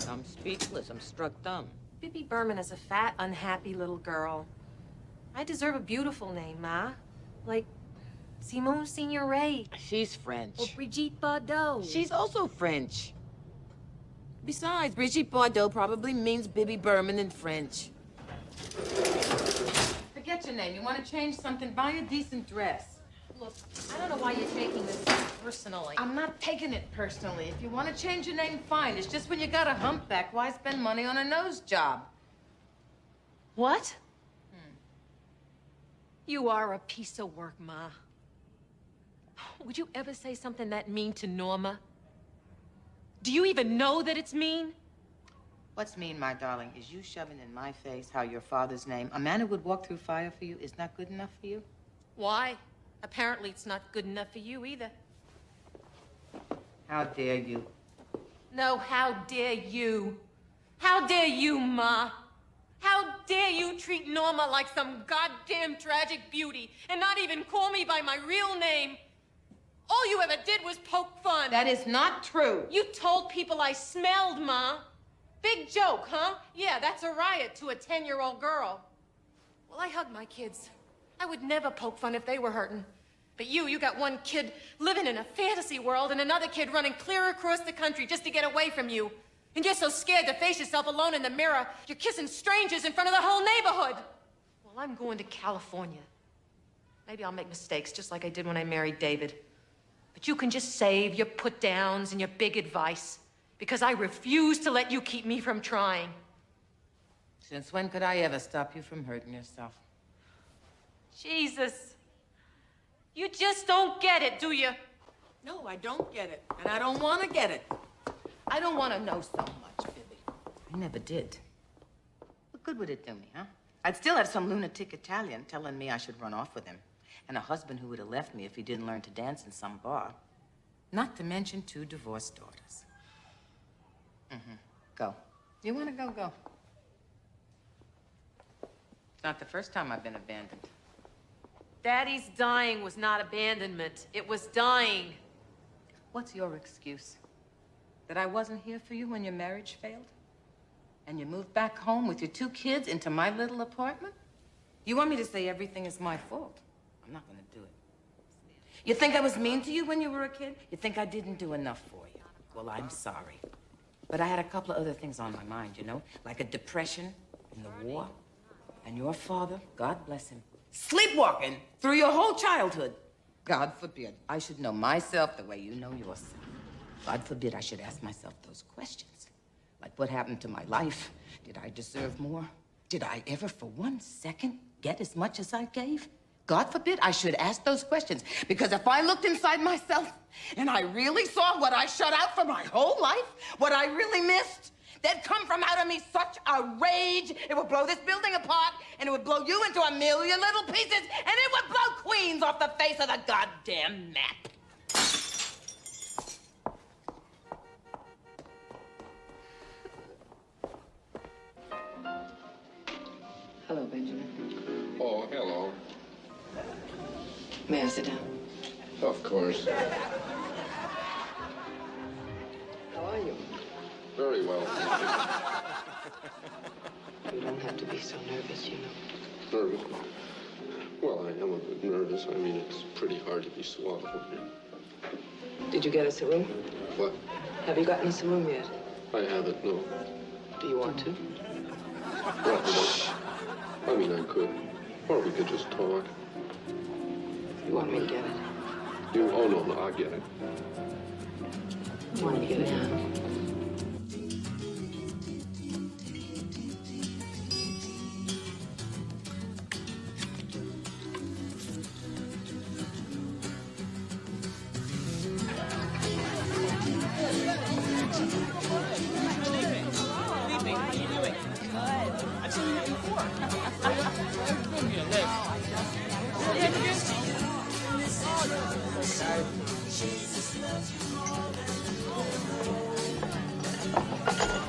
I'm speechless. I'm struck dumb. Bibby Berman is a fat, unhappy little girl. I deserve a beautiful name, Ma. Like Simone Signoret. She's French. Or Brigitte Bardot. She's also French. Besides, Brigitte Bardot probably means Bibby Berman in French. Forget your name. You want to change something? Buy a decent dress. Look, I don't know why you're taking this personally. I'm not taking it personally. If you want to change your name, fine. It's just when you got a humpback, why spend money on a nose job? What? You are a piece of work, Ma. Would you ever say something that mean to Norma? Do you even know that it's mean? What's mean, my darling, is you shoving in my face how your father's name, a man who would walk through fire for you, is not good enough for you? Why? Apparently it's not good enough for you either. How dare you? No, how dare you? How dare you, Ma? How dare you treat Norma like some goddamn tragic beauty and not even call me by my real name? All you ever did was poke fun. That is not true. You told people I smelled, Ma. Big joke, huh? Yeah, that's a riot to a 10-year-old girl. Well, I hug my kids. I would never poke fun if they were hurting. But you got one kid living in a fantasy world and another kid running clear across the country just to get away from you. And you're so scared to face yourself alone in the mirror, you're kissing strangers in front of the whole neighborhood. Well, I'm going to California. Maybe I'll make mistakes just like I did when I married David. But you can just save your put-downs and your big advice because I refuse to let you keep me from trying. Since when could I ever stop you from hurting yourself? Jesus. You just don't get it, do you? No, I don't get it. And I don't want to get it. I don't want to know so much, Bibby. I never did. What good would it do me, huh? I'd still have some lunatic Italian telling me I should run off with him. And a husband who would have left me if he didn't learn to dance in some bar. Not to mention 2 divorced daughters. Go. You want to go, go. It's not the first time I've been abandoned. Daddy's dying was not abandonment. It was dying. What's your excuse? That I wasn't here for you when your marriage failed? And you moved back home with your 2 kids into my little apartment? You want me to say everything is my fault? I'm not gonna do it. You think I was mean to you when you were a kid? You think I didn't do enough for you? Well, I'm sorry. But I had a couple of other things on my mind, you know? Like a depression and the war. And your father, God bless him, sleepwalking through your whole childhood. God forbid I should know myself the way you know yourself. God forbid I should ask myself those questions. Like, what happened to my life? Did I deserve more? Did I ever for 1 second get as much as I gave? God forbid I should ask those questions. Because if I looked inside myself and I really saw what I shut out for my whole life, what I really missed, There'd come from out of me such a rage. It would blow this building apart, and it would blow you into a million little pieces, and it would blow Queens off the face of the goddamn map. Hello, Benjamin. Oh, hello. May I sit down? Of course. How are you? Very well. You don't have to be so nervous, you know. Nervous? Well, I am a bit nervous. I mean, it's pretty hard to be suave here. Did you get us a room? What? Have you gotten us a room yet? I haven't, no. Do you want to? Well, I mean, I could. Or we could just talk. You want me to get it? You? Oh, no, I'll get it. You want me to get it now?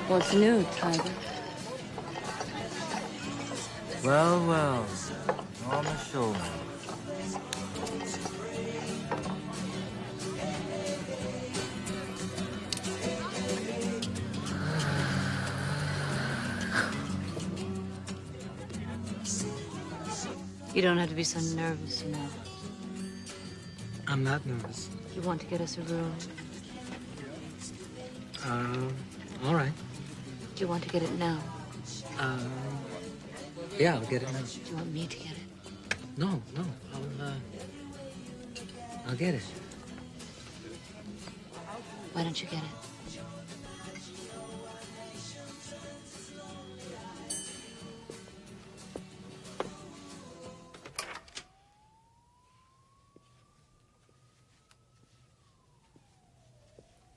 What's new, Tiger? Well, well. Norma Shirley. You don't have to be so nervous, you know. I'm not nervous. You want to get us a room? All right. Do you want to get it now? Yeah, I'll get it now. Do you want me to get it? No, I'll get it. Why don't you get it?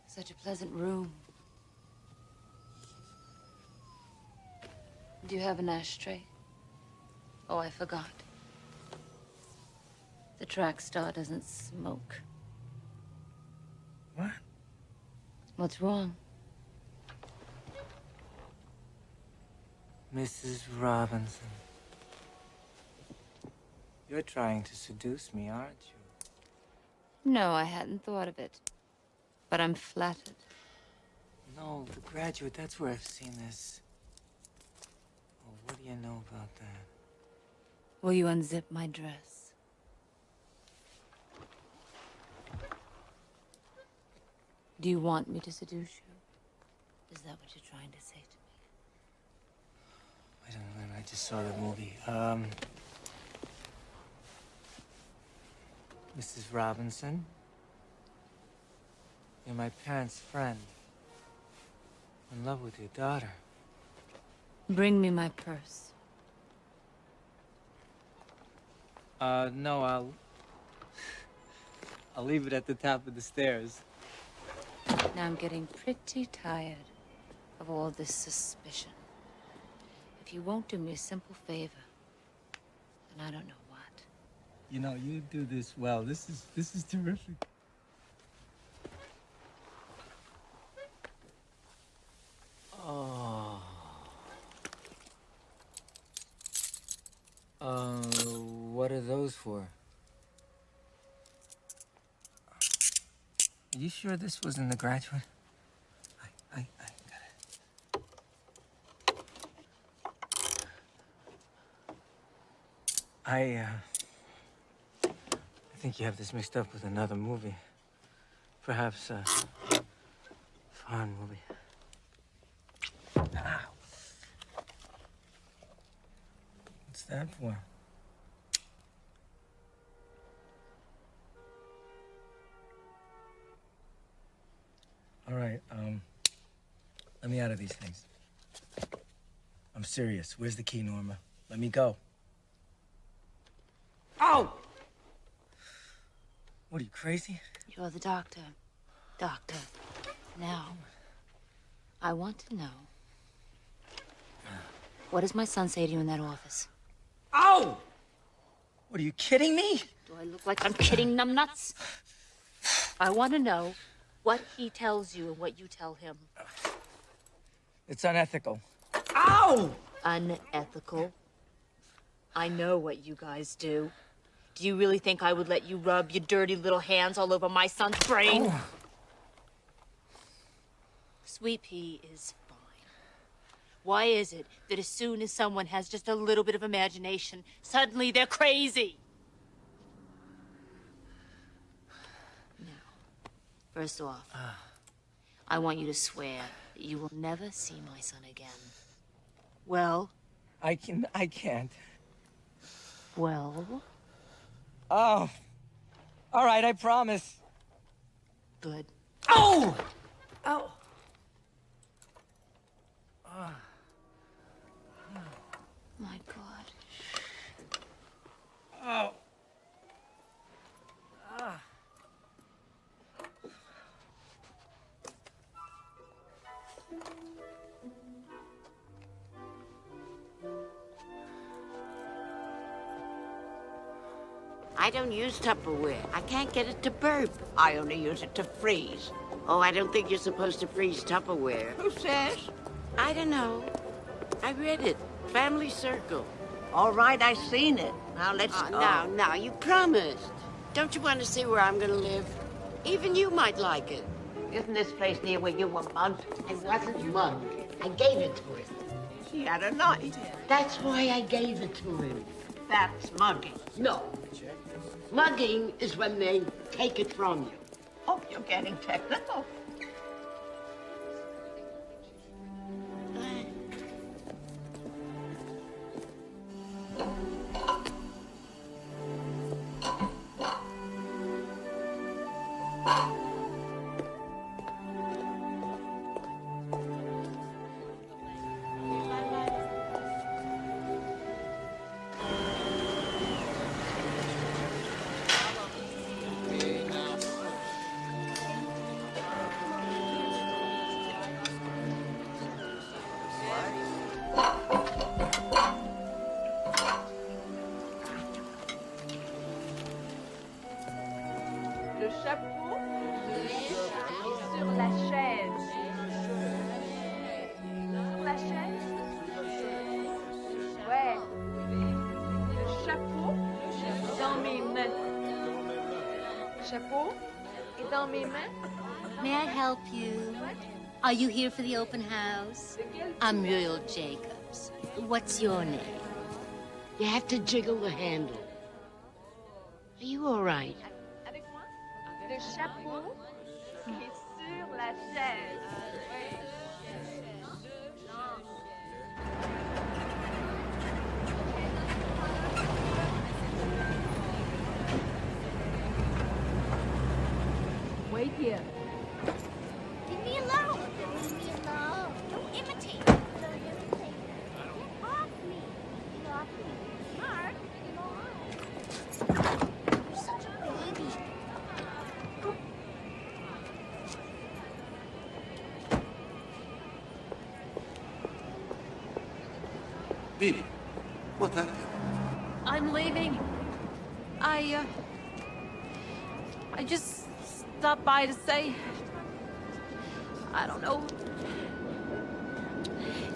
Such a pleasant room. Do you have an ashtray? Oh, I forgot. The track star doesn't smoke. What? What's wrong? Mrs. Robinson. You're trying to seduce me, aren't you? No, I hadn't thought of it. But I'm flattered. No, The Graduate, that's where I've seen this. Oh, what do you know about that? Will you unzip my dress? Do you want me to seduce you? Is that what you're trying to say to me? Wait a minute, I just saw the movie. Mrs. Robinson? You're my parents' friend. In love with your daughter. Bring me my purse. No, I'll leave it at the top of the stairs. Now I'm getting pretty tired of all this suspicion. If you won't do me a simple favor, then I don't know what. You know, you do this well. This is terrific. What are those for? Are you sure this was in The Graduate? I got it. I think you have this mixed up with another movie. Perhaps a foreign movie. Ow. What's that for? All right, let me out of these things. I'm serious. Where's the key, Norma? Let me go. Ow! What, are you crazy? You're the doctor. Doctor. Now, I want to know What does my son say to you in that office? Ow! What, are you kidding me? Do I look like I'm kidding, numbnuts? I want to know what he tells you and what you tell him. It's unethical. Ow! Unethical? I know what you guys do. Do you really think I would let you rub your dirty little hands all over my son's brain? Oh. Sweet Pea is fine. Why is it that as soon as someone has just a little bit of imagination, suddenly they're crazy? Now, first off, I want you to swear that you will never see my son again. Well? I can't. Well? Oh. All right, I promise. Good. Oh! Oh. My God. Oh. Ah. I don't use Tupperware. I can't get it to burp. I only use it to freeze. Oh, I don't think you're supposed to freeze Tupperware. Who says? I don't know. I read it. Family Circle. All right, I seen it. Now let's go. Now, you promised. Don't you want to see where I'm going to live? Even you might like it. Isn't this place near where you were mugged? I wasn't mugged. I gave it to him. He had a knife. That's why I gave it to him. That's mugging. No. Mugging is when they take it from you. Oh, you're getting technical. Le chapeau est sur la chaise. Sur la chaise? Ouais. Le chapeau est dans mes mains. Le chapeau est dans mes mains. May I help you? Are you here for the open house? I'm Muriel Jacobs. What's your name? You have to jiggle the handle. Are you all right? Avec moi? Le chapeau est sur la chaise. Wait here. Leave me alone. Leave me alone. Don't imitate. Don't imitate. Get off me. Get off me. Mark, get off. You're such a baby. Bibi, what happened? I'm leaving. I just stopped by to say, I don't know.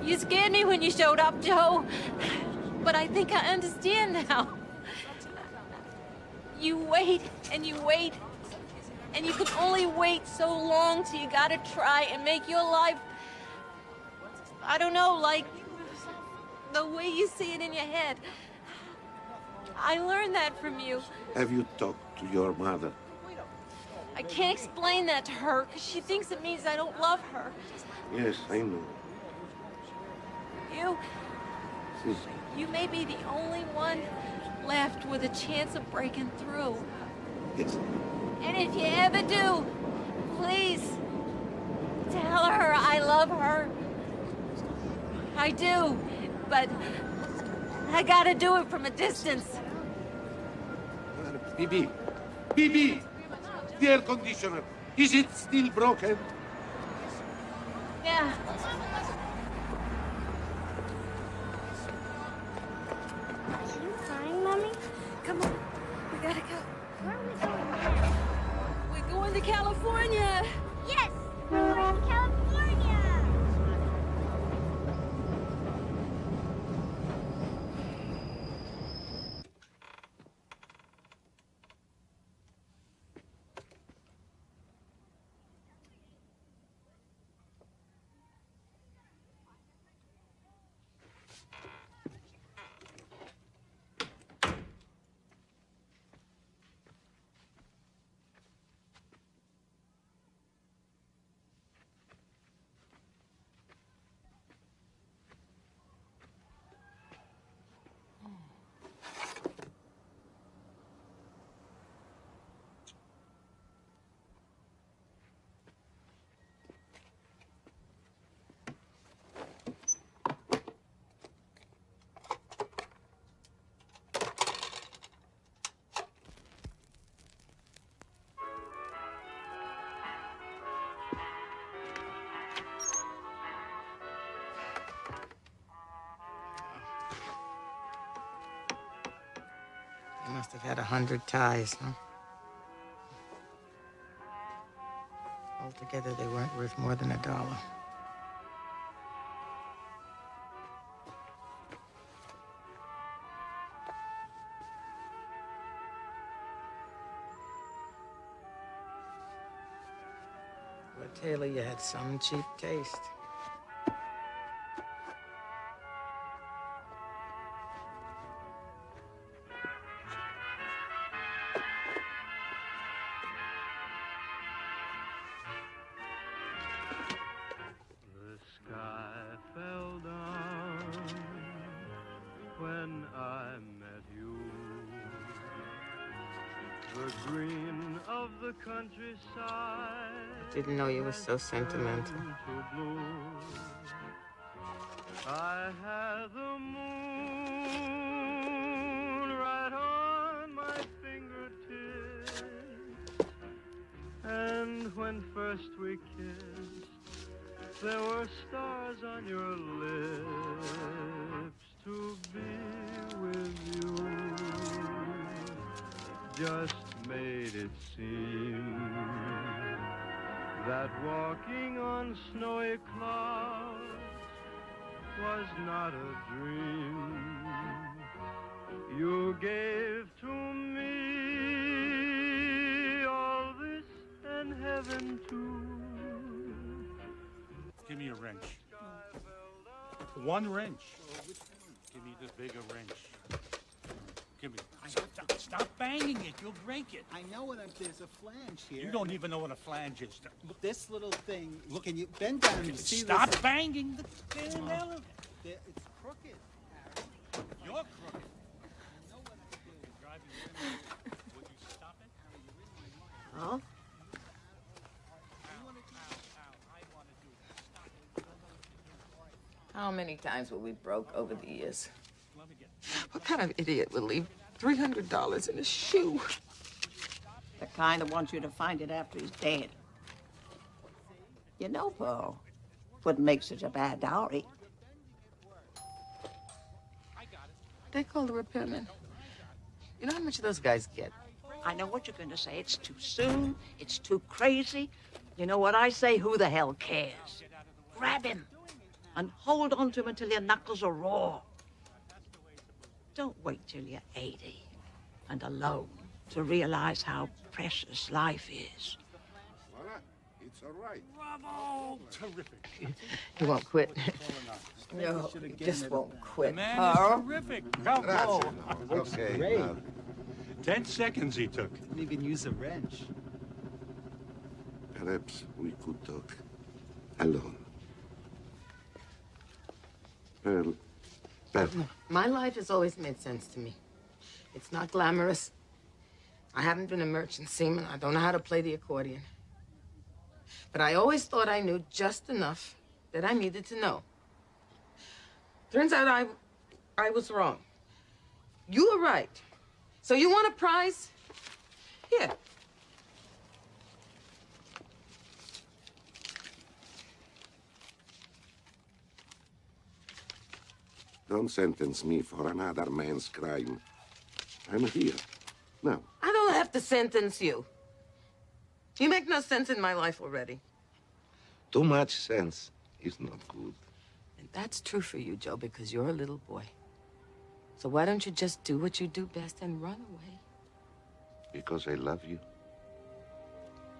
You scared me when you showed up, Joe. But I think I understand now. You wait, and you wait. And you can only wait so long till you gotta try and make your life, I don't know, like the way you see it in your head. I learned that from you. Have you talked to your mother? I can't explain that to her, because she thinks it means I don't love her. Yes, I know. You may be the only one left with a chance of breaking through. Yes. And if you ever do, please, tell her I love her. I do, but I gotta do it from a distance. Bibi, Bibi, the air conditioner, is it still broken? Yeah. to California. Yes, we're going to California. You must have had 100 ties, huh? Altogether, they weren't worth more than $1. Well, Taylor, you had some cheap taste. The sky fell down when I met you. The green of the countryside Didn't know you were so sentimental. I had the moon right on my fingertips, and when first we kissed, there were stars on your lips. To be with you just made it seem that walking on snowy clouds was not a dream. You gave to me all this and heaven too. Give me a wrench. One wrench. Give me the bigger wrench. Give me. Stop banging it. You'll break it. I know there's a flange here. You don't even know what a flange is. Look, this little thing. Look, can you bend down and see Stop this? banging the damn elevator. It's crooked. You're crooked. I know what I'm doing. Driving you in. Would you stop it? Huh? How many times were we broke over the years? What kind of idiot would leave $300 in a shoe? The kind that wants you to find it after he's dead. You know, Paul, wouldn't make such a bad dowry. They call the repairman. You know how much those guys get? I know what you're going to say. It's too soon. It's too crazy. You know what I say? Who the hell cares? Grab him and hold on to him until your knuckles are raw. Don't wait till you're 80 and alone to realize how precious life is. Voila, it's all right. Bravo! Terrific. He won't quit. No, he just won't quit. The man Carl? is terrific. Bravo. Okay. Great. 10 seconds he took. Didn't even use a wrench. Perhaps we could talk alone. Pearl. My life has always made sense to me. It's not glamorous. I haven't been a merchant seaman. I don't know how to play the accordion. But I always thought I knew just enough that I needed to know. Turns out I was wrong. You were right. So you want a prize? Here. Don't sentence me for another man's crime. I'm here. Now. I don't have to sentence you. You make no sense in my life already. Too much sense is not good. And that's true for you, Joe, because you're a little boy. So why don't you just do what you do best and run away? Because I love you.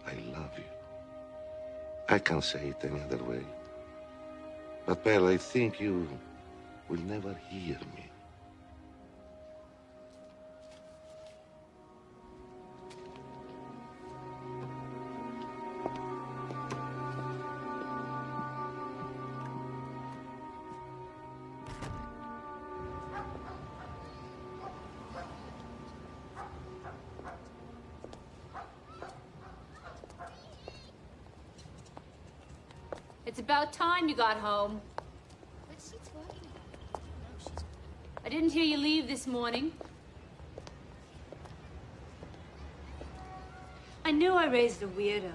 I love you. I can't say it any other way. But, Pearl, I think you will never hear me. It's about time you got home. What's she talking about? I didn't hear you leave this morning. I knew I raised a weirdo.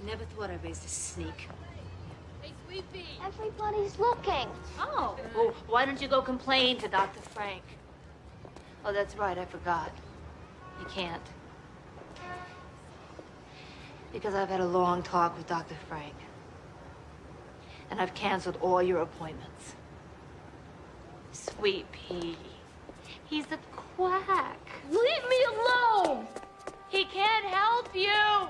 I never thought I raised a sneak. Hey, Sweepy! Everybody's looking. Oh, well, why don't you go complain to Dr. Frank? Oh, that's right, I forgot. You can't. Because I've had a long talk with Dr. Frank. And I've canceled all your appointments. Sweet pea. He's a quack. Leave me alone! He can't help you!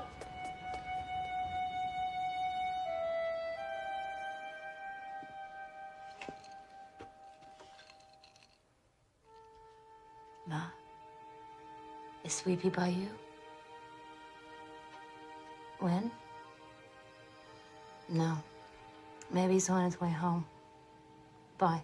Ma, is Sweepy by you? When? No. Maybe he's on his way home. Bye.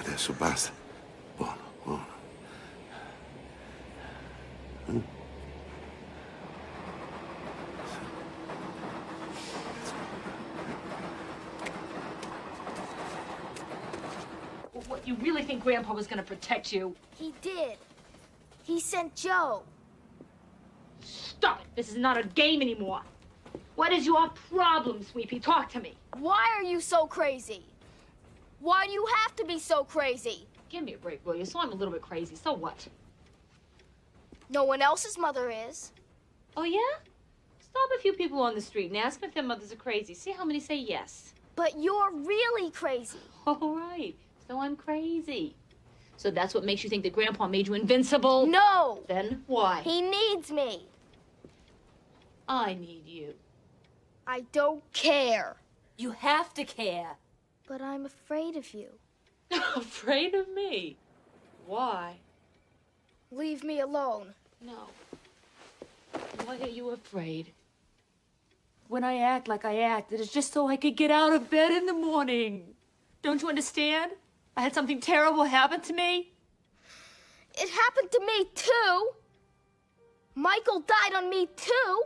Adesso basta. Buono, buono. What, you really think Grandpa was gonna protect you? He did. He sent Joe. Stop it! This is not a game anymore. What is your problem, Sweepy? Talk to me. Why are you so crazy? Why do you have to be so crazy? Give me a break, will you? So I'm a little bit crazy. So what? No one else's mother is. Oh, yeah? Stop a few people on the street and ask them if their mothers are crazy. See how many say yes. But you're really crazy. All right. So I'm crazy. So that's what makes you think that Grandpa made you invincible? No. Then why? He needs me. I need you. I don't care. You have to care. But I'm afraid of you. Afraid of me? Why? Leave me alone. No. Why are you afraid? When I act like I acted, it's just so I could get out of bed in the morning. Don't you understand? I had something terrible happen to me? It happened to me, too. Michael died on me, too.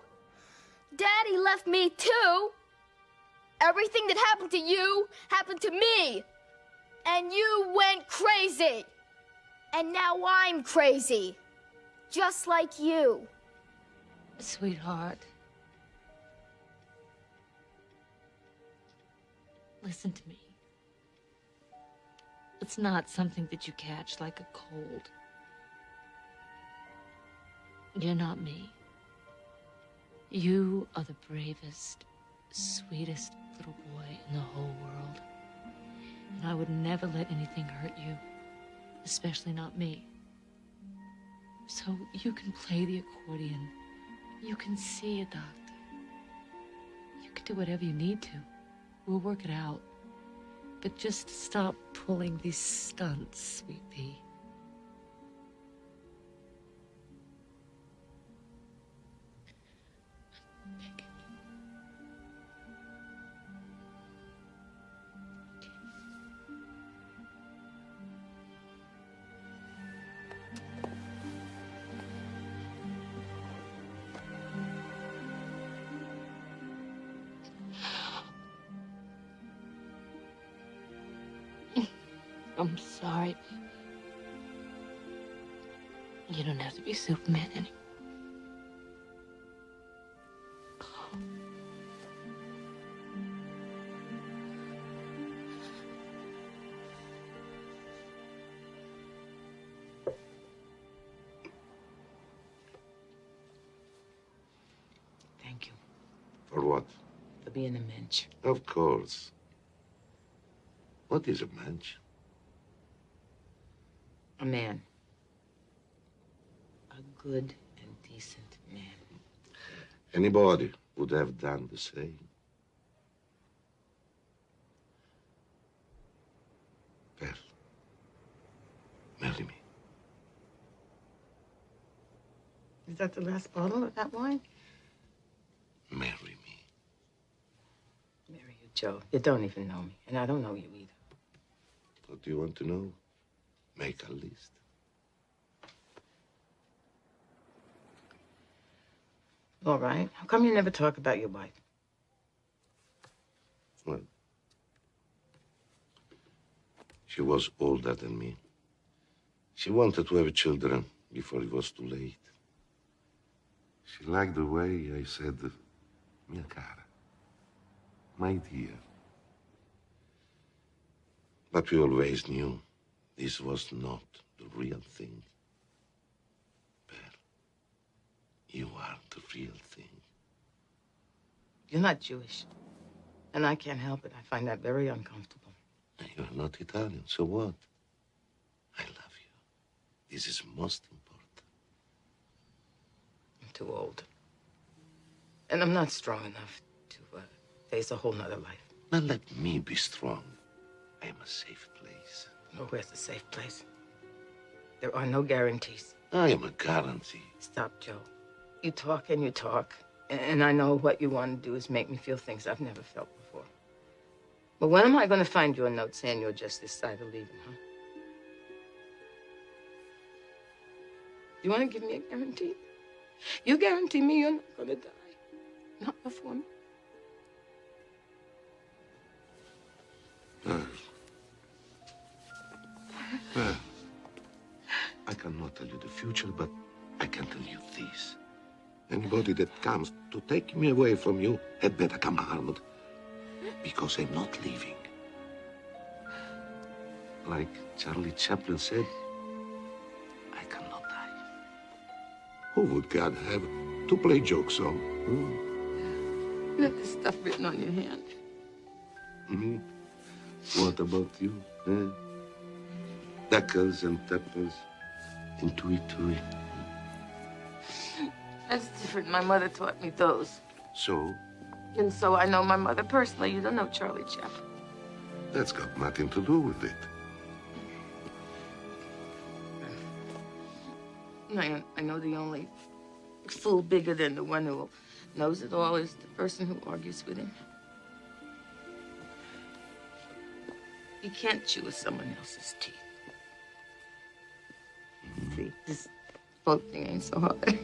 Daddy left me, too. Everything that happened to you happened to me. And you went crazy. And now I'm crazy. Just like you. Sweetheart. Listen to me. It's not something that you catch like a cold. You're not me. You are the bravest, sweetest little boy in the whole world. And I would never let anything hurt you, especially not me. So you can play the accordion. You can see a doctor. You can do whatever you need to. We'll work it out. But just stop pulling these stunts, sweet pea. I'm sorry. You don't have to be Superman anymore. Thank you For what? for being a mensch. Of course. What is a mensch? A man. A good and decent man. Anybody would have done the same. Pearl, marry me. Is that the last bottle of that wine? Marry me. Marry you, Joe. You don't even know me, and I don't know you either. What do you want to know? Make a list. All right. How come you never talk about your wife? Well, she was older than me. She wanted to have children before it was too late. She liked the way I said, mia cara, my dear. But we always knew this was not the real thing. Pearl, you are the real thing. You're not Jewish. And I can't help it. I find that very uncomfortable. You're not Italian, so what? I love you. This is most important. I'm too old. And I'm not strong enough to face a whole nother life. Now let me be strong. I am a safe place. Oh, where's the safe place? There are no guarantees. I am a guarantee. Stop, Joe. You talk and you talk. And I know what you want to do is make me feel things I've never felt before. But when am I going to find you a note saying you're just this side of leaving, huh? You want to give me a guarantee? You guarantee me you're not going to die. Not before me. Well, I cannot tell you the future, but I can tell you this. Anybody that comes to take me away from you had better come armed, because I'm not leaving. Like Charlie Chaplin said, I cannot die. Who would God have to play jokes on? You have this stuff written on your hand. Mm-hmm. What about you? Eh? Deckers and peppers. And tui. That's different. My mother taught me those. So? And so I know my mother personally. You don't know Charlie Chaplin. That's got nothing to do with it. I know the only fool bigger than the one who knows it all is the person who argues with him. You can't chew with someone else's teeth. See, this boat thing ain't so hard.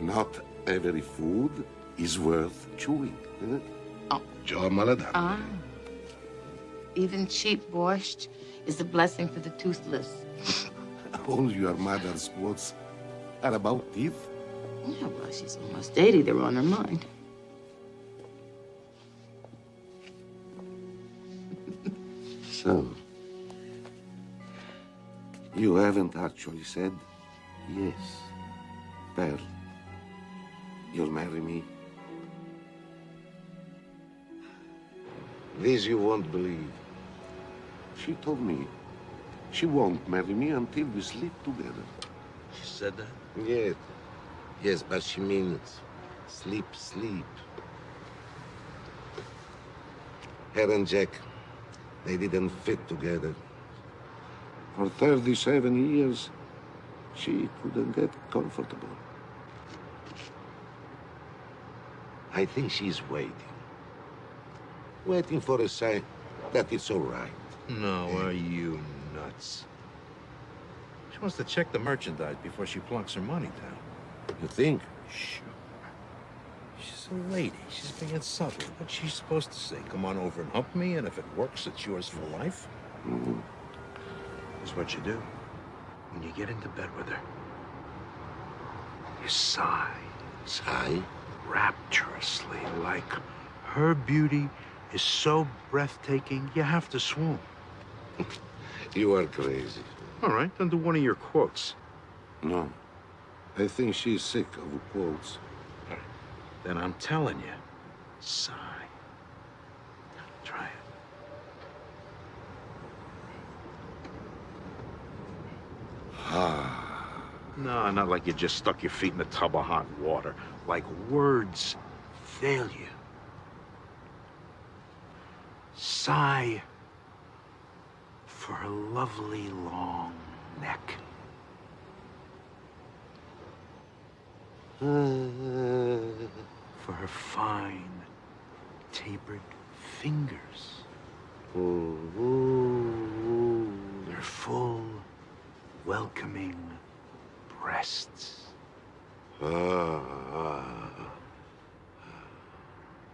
Not every food is worth chewing. Oh. Joe Maladam. Ah. Even cheap borscht is a blessing for the toothless. All your mother's quotes are about teeth. Yeah, well, she's almost 80. They were on her mind. So, you haven't actually said yes, Pearl. You'll marry me? This you won't believe. She told me she won't marry me until we sleep together. She said that? Yes. Yes, but she means sleep. Her and Jack, they didn't fit together. For 37 years, she couldn't get comfortable. I think she's waiting. Waiting for a sign that it's all right. No, are you nuts? She wants to check the merchandise before she plunks her money down. You think? Sure. She's a lady. She's being subtle. What's she supposed to say? Come on over and hump me, and if it works, it's yours for life? Mm-hmm. That's what you do. When you get into bed with her, you sigh. Sigh? Rapturously, like her beauty is so breathtaking, you have to swoon. You are crazy. All right, then do one of your quotes. No. I think she's sick of quotes. All right. Then I'm telling you, sigh. Try it. No, not like you just stuck your feet in a tub of hot water. Like words fail you. Sigh for her lovely long neck. For her fine, tapered fingers. Her full, welcoming breasts.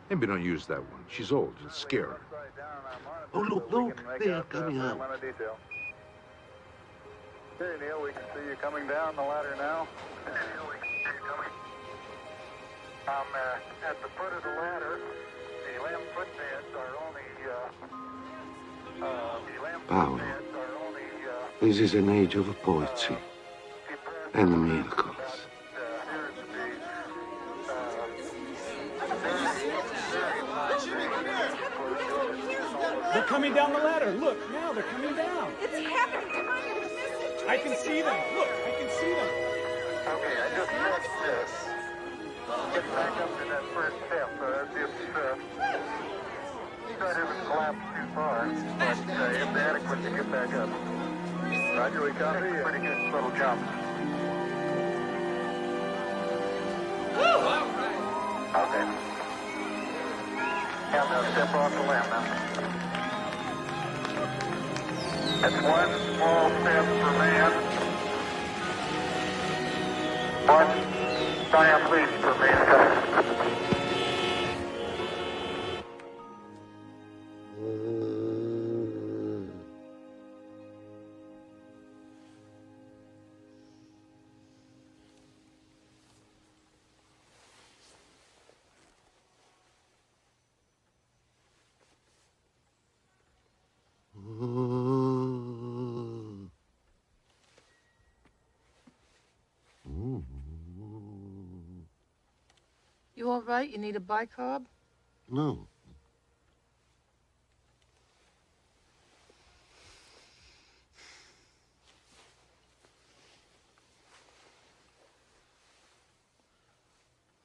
Maybe don't use that one. She's old. It'll scare her. Oh, look, they are coming out. Hey, Neil, we can see you coming down the ladder now. At the foot of the ladder. The lamb footbeds are only, Paolo, this is an age of poetry and miracles. They're coming down the ladder. Look, now they're coming down. It's happening. Come on, you're gonna miss it. I can see them. Look, I can see them. Okay, I just pressed this. Get back up to that first step. That doesn't collapse too far, but it's adequate to get back up. Roger, we copy. Pretty good little jump. Okay. And now step off the lamb now. That's one small step for man. One giant leap for mankind. You all right? You need a bicarb? No.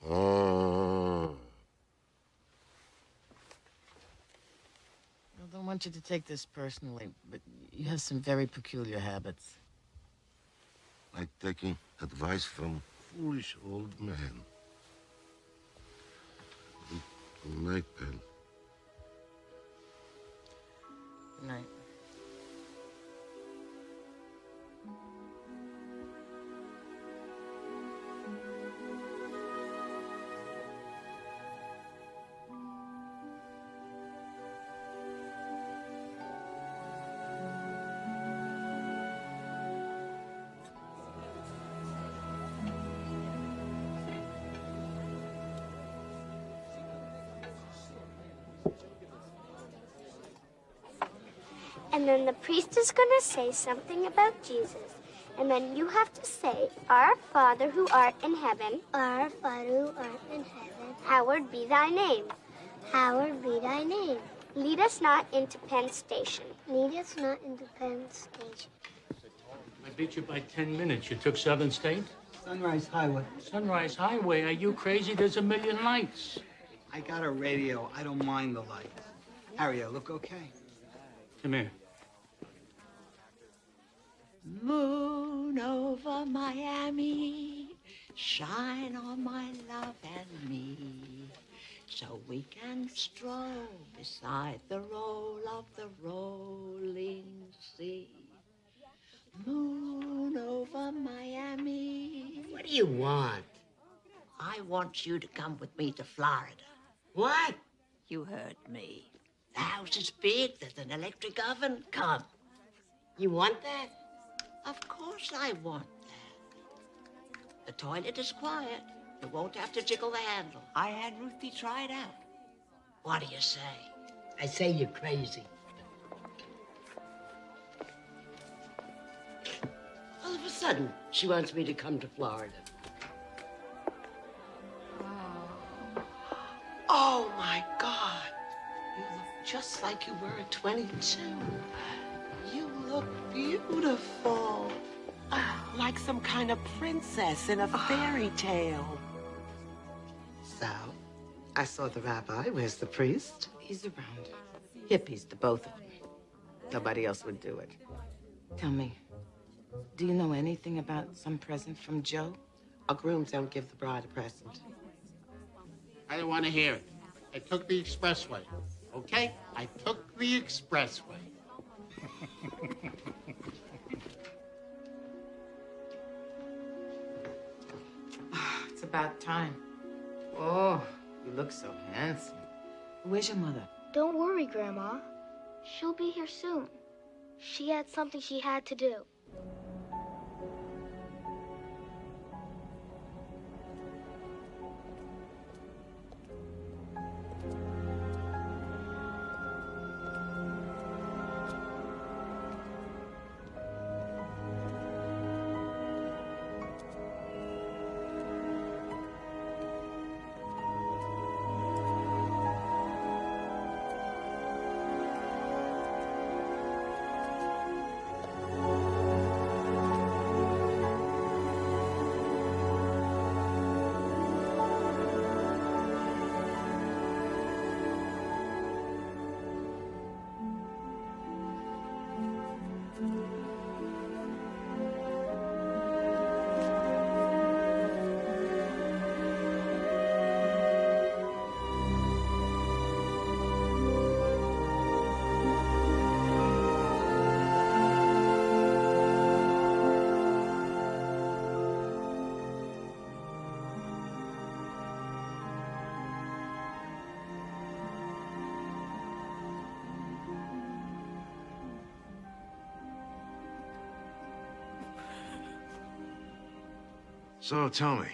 I don't want you to take this personally, but you have some very peculiar habits. Like taking advice from foolish old man. Good night, Pearl. Good night. And then the priest is going to say something about Jesus. And then you have to say, Our Father who art in heaven. Our Father who art in heaven. Hallowed be thy name. Hallowed be thy name. Lead us not into Penn Station. Lead us not into Penn Station. I beat you by 10 minutes. You took Southern State? Sunrise Highway. Sunrise Highway? Are you crazy? There's a million lights. I got a radio. I don't mind the lights. Harry, I look okay? Come here. Moon over Miami, shine on my love and me, so we can stroll beside the roll of the rolling sea. Moon over Miami. What do you want? I want you to come with me to Florida. What? You heard me. The house is big, there's an electric oven. Come. You want that? Of course I want that. The toilet is quiet. You won't have to jiggle the handle. I had Ruthie try it out. What do you say? I say you're crazy. All of a sudden, she wants me to come to Florida. Oh, my God. You look just like you were at 22. You look beautiful. Like some kind of princess in a fairy tale. So, I saw the rabbi. Where's the priest? He's around. Hippies, the both of them. Nobody else would do it. Tell me, do you know anything about some present from Joe? Our grooms don't give the bride a present. I don't want to hear it. I took the expressway. Okay? I took the expressway. It's about time. Oh, you look so handsome. Where's your mother? Don't worry, Grandma. She'll be here soon. She had something she had to do. So tell me,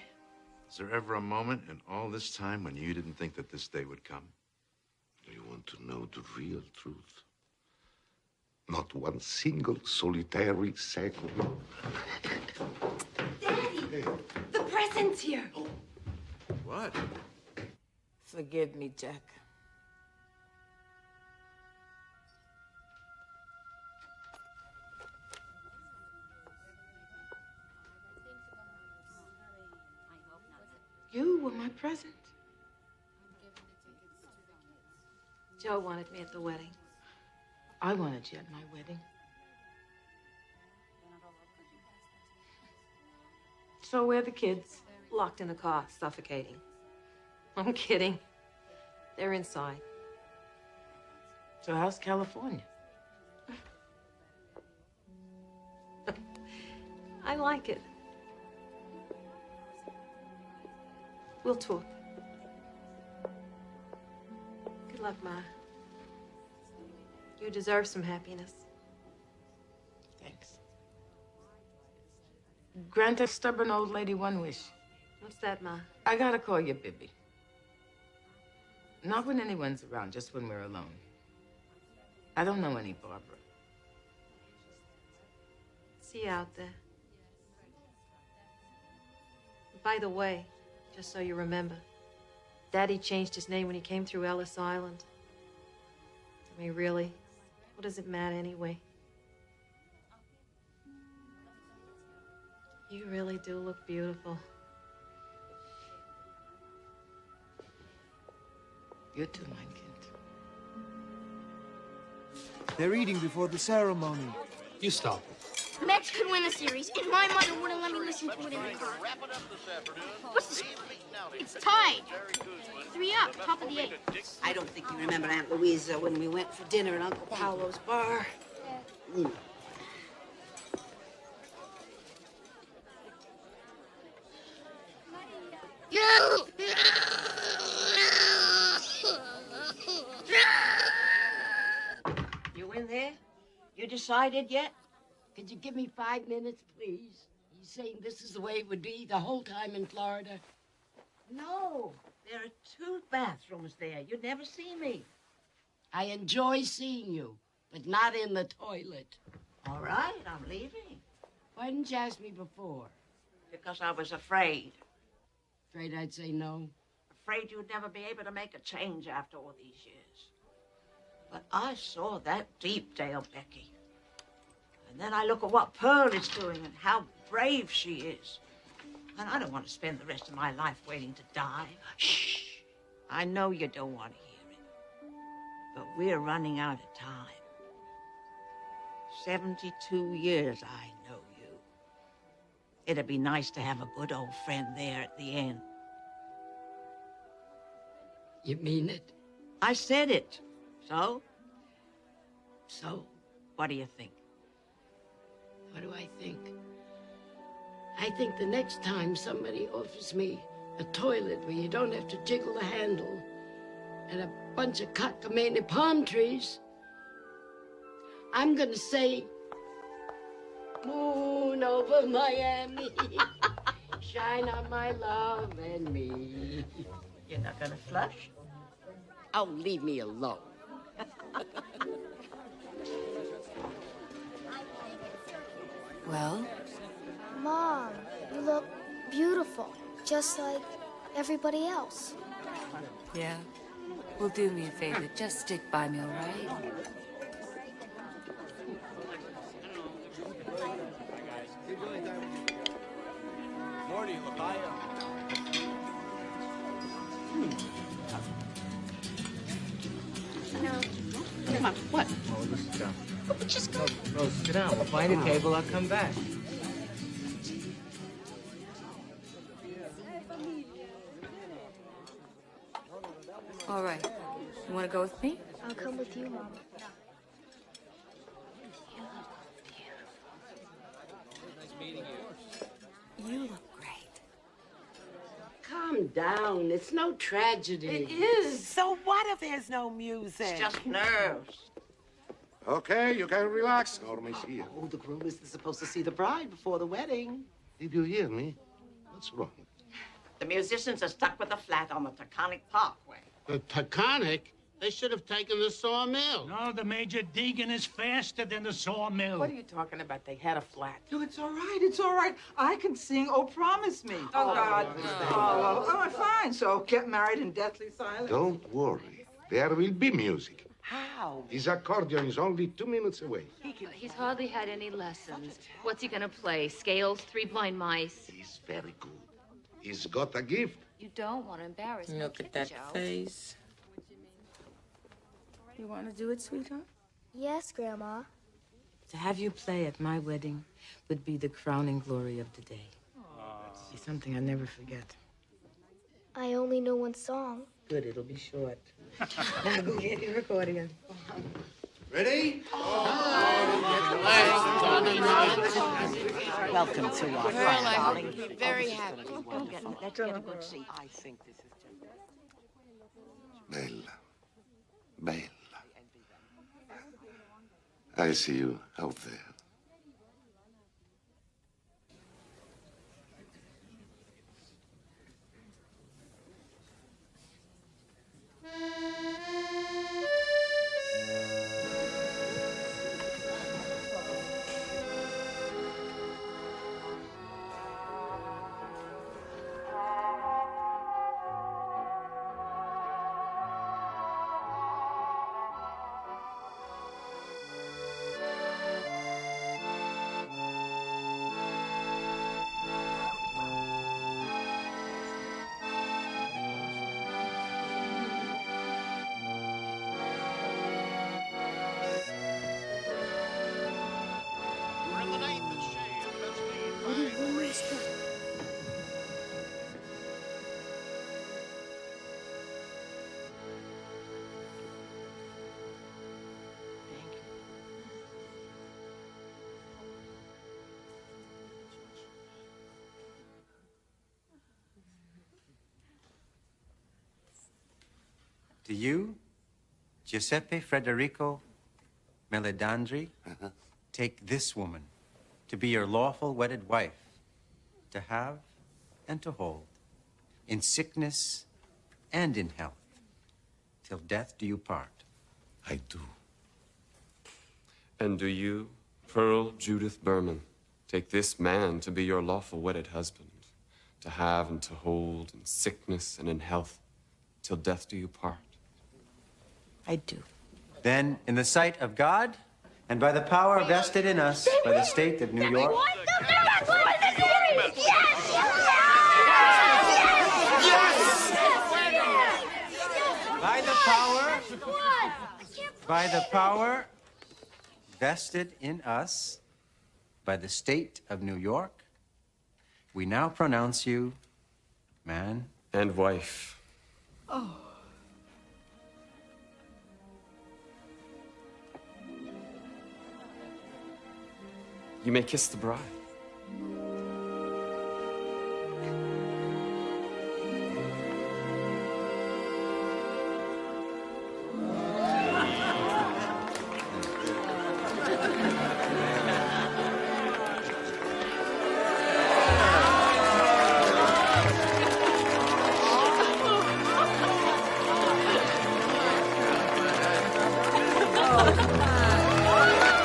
is there ever a moment in all this time when you didn't think that this day would come? Do you want to know the real truth? Not one single solitary second. Daddy, the present's here. What? Forgive me, Jack. You were my present. Joe wanted me at the wedding. I wanted you at my wedding. So where are the kids? Locked in the car, suffocating. I'm kidding. They're inside. So how's California? I like it. We'll talk. Good luck, Ma. You deserve some happiness. Thanks. Grant a stubborn old lady one wish. What's that, Ma? I gotta call you Bibby. Not when anyone's around, just when we're alone. I don't know any Barbara. See you out there. By the way, just so you remember, Daddy changed his name when he came through Ellis Island. I mean, really, what does it matter anyway? You really do look beautiful. You too, mein Kind. They're eating before the ceremony. You stop. Mets could win the series, and my mother wouldn't let me listen to it in the car. What's the score? It's tied. 3 up, top of the 8th. I don't think you remember Aunt Louisa when we went for dinner at Uncle Paolo's bar. You in there? You decided yet? Could you give me 5 minutes, please? You saying this is the way it would be the whole time in Florida? No. There are 2 bathrooms there. You'd never see me. I enjoy seeing you, but not in the toilet. All right, I'm leaving. Why didn't you ask me before? Because I was afraid. Afraid I'd say no? Afraid you'd never be able to make a change after all these years. But I saw that deep, Dale Becky. And then I look at what Pearl is doing and how brave she is. And I don't want to spend the rest of my life waiting to die. Shh. I know you don't want to hear it. But we're running out of time. 72 years I know you. It'd be nice to have a good old friend there at the end. You mean it? I said it. So? So? What do you think? What do I think? I think the next time somebody offers me a toilet where you don't have to jiggle the handle and a bunch of cockamamie palm trees, I'm gonna say, moon over Miami, shine on my love and me. You're not gonna flush? Oh, leave me alone. Well? Mom, you look beautiful, just like everybody else. Yeah. Well, do me a favor. Just stick by me, all right? Morning, Lapaya. No. Come on, what? Oh, let's sit down. But just go. No, sit down. We'll find a table. I'll come back. All right. You want to go with me? I'll come with you, Mom. You look great. Calm down. It's no tragedy. It is. So what if there's no music? It's just nerves. Okay, you can relax. Norm is here. Oh, the groom isn't supposed to see the bride before the wedding. Did you hear me? What's wrong? The musicians are stuck with a flat on the Taconic Parkway. The Taconic? They should have taken the sawmill. No, the Major Deegan is faster than the sawmill. What are you talking about? They had a flat. No, it's all right. It's all right. I can sing Oh, Promise Me. Oh, God. Oh, fine. So get married in deathly silence. Don't worry. There will be music. How? His accordion is only 2 minutes away. He's hardly had any lessons. What's he gonna play? Scales, Three Blind Mice? He's very good. He's got a gift. You don't want to embarrass me. Look at that face. You want to do it, sweetheart? Yes, Grandma. To have you play at my wedding would be the crowning glory of the day. Be something I never forget. I only know one song. Good, it'll be short. Now go get your accordion. Ready? Well, welcome to our Pearl, friend, I darling. hope you'll be very happy. Let's get a good seat. I think this is Bella. Bella. I see you out there. Do you, Giuseppe Federico Meledandri, take this woman to be your lawful wedded wife, to have and to hold, in sickness and in health, till death do you part? I do. And do you, Pearl Judith Berman, take this man to be your lawful wedded husband, to have and to hold in sickness and in health, till death do you part? I do. Then, in the sight of God, and by the power vested in us by the state of New York, by the power vested in us by the state of New York, we now pronounce you man and wife. Oh. You may kiss the bride.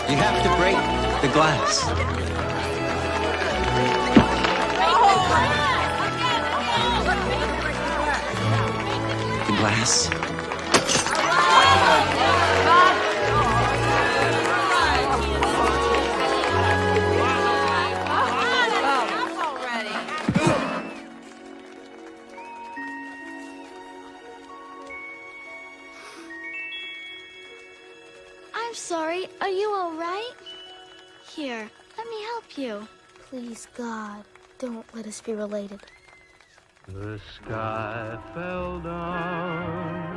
you have to break the glass. The glass. I'm sorry. Are you all right? Here, let me help you. Please, God, don't let us be related. The sky fell down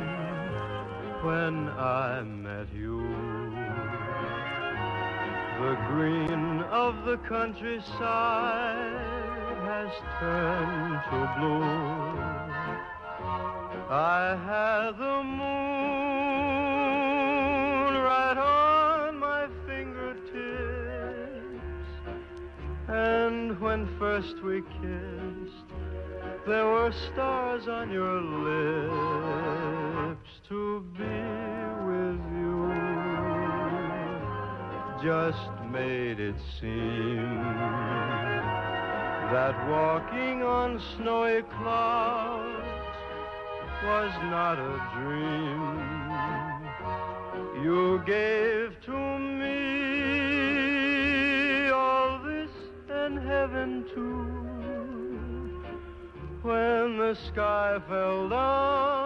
when I met you. The green of the countryside has turned to blue. I had the moon right on my fingertips, and when first we kissed, there were stars on your lips. To be with you just made it seem that walking on snowy clouds was not a dream. You gave to me all this and heaven too. When the sky fell down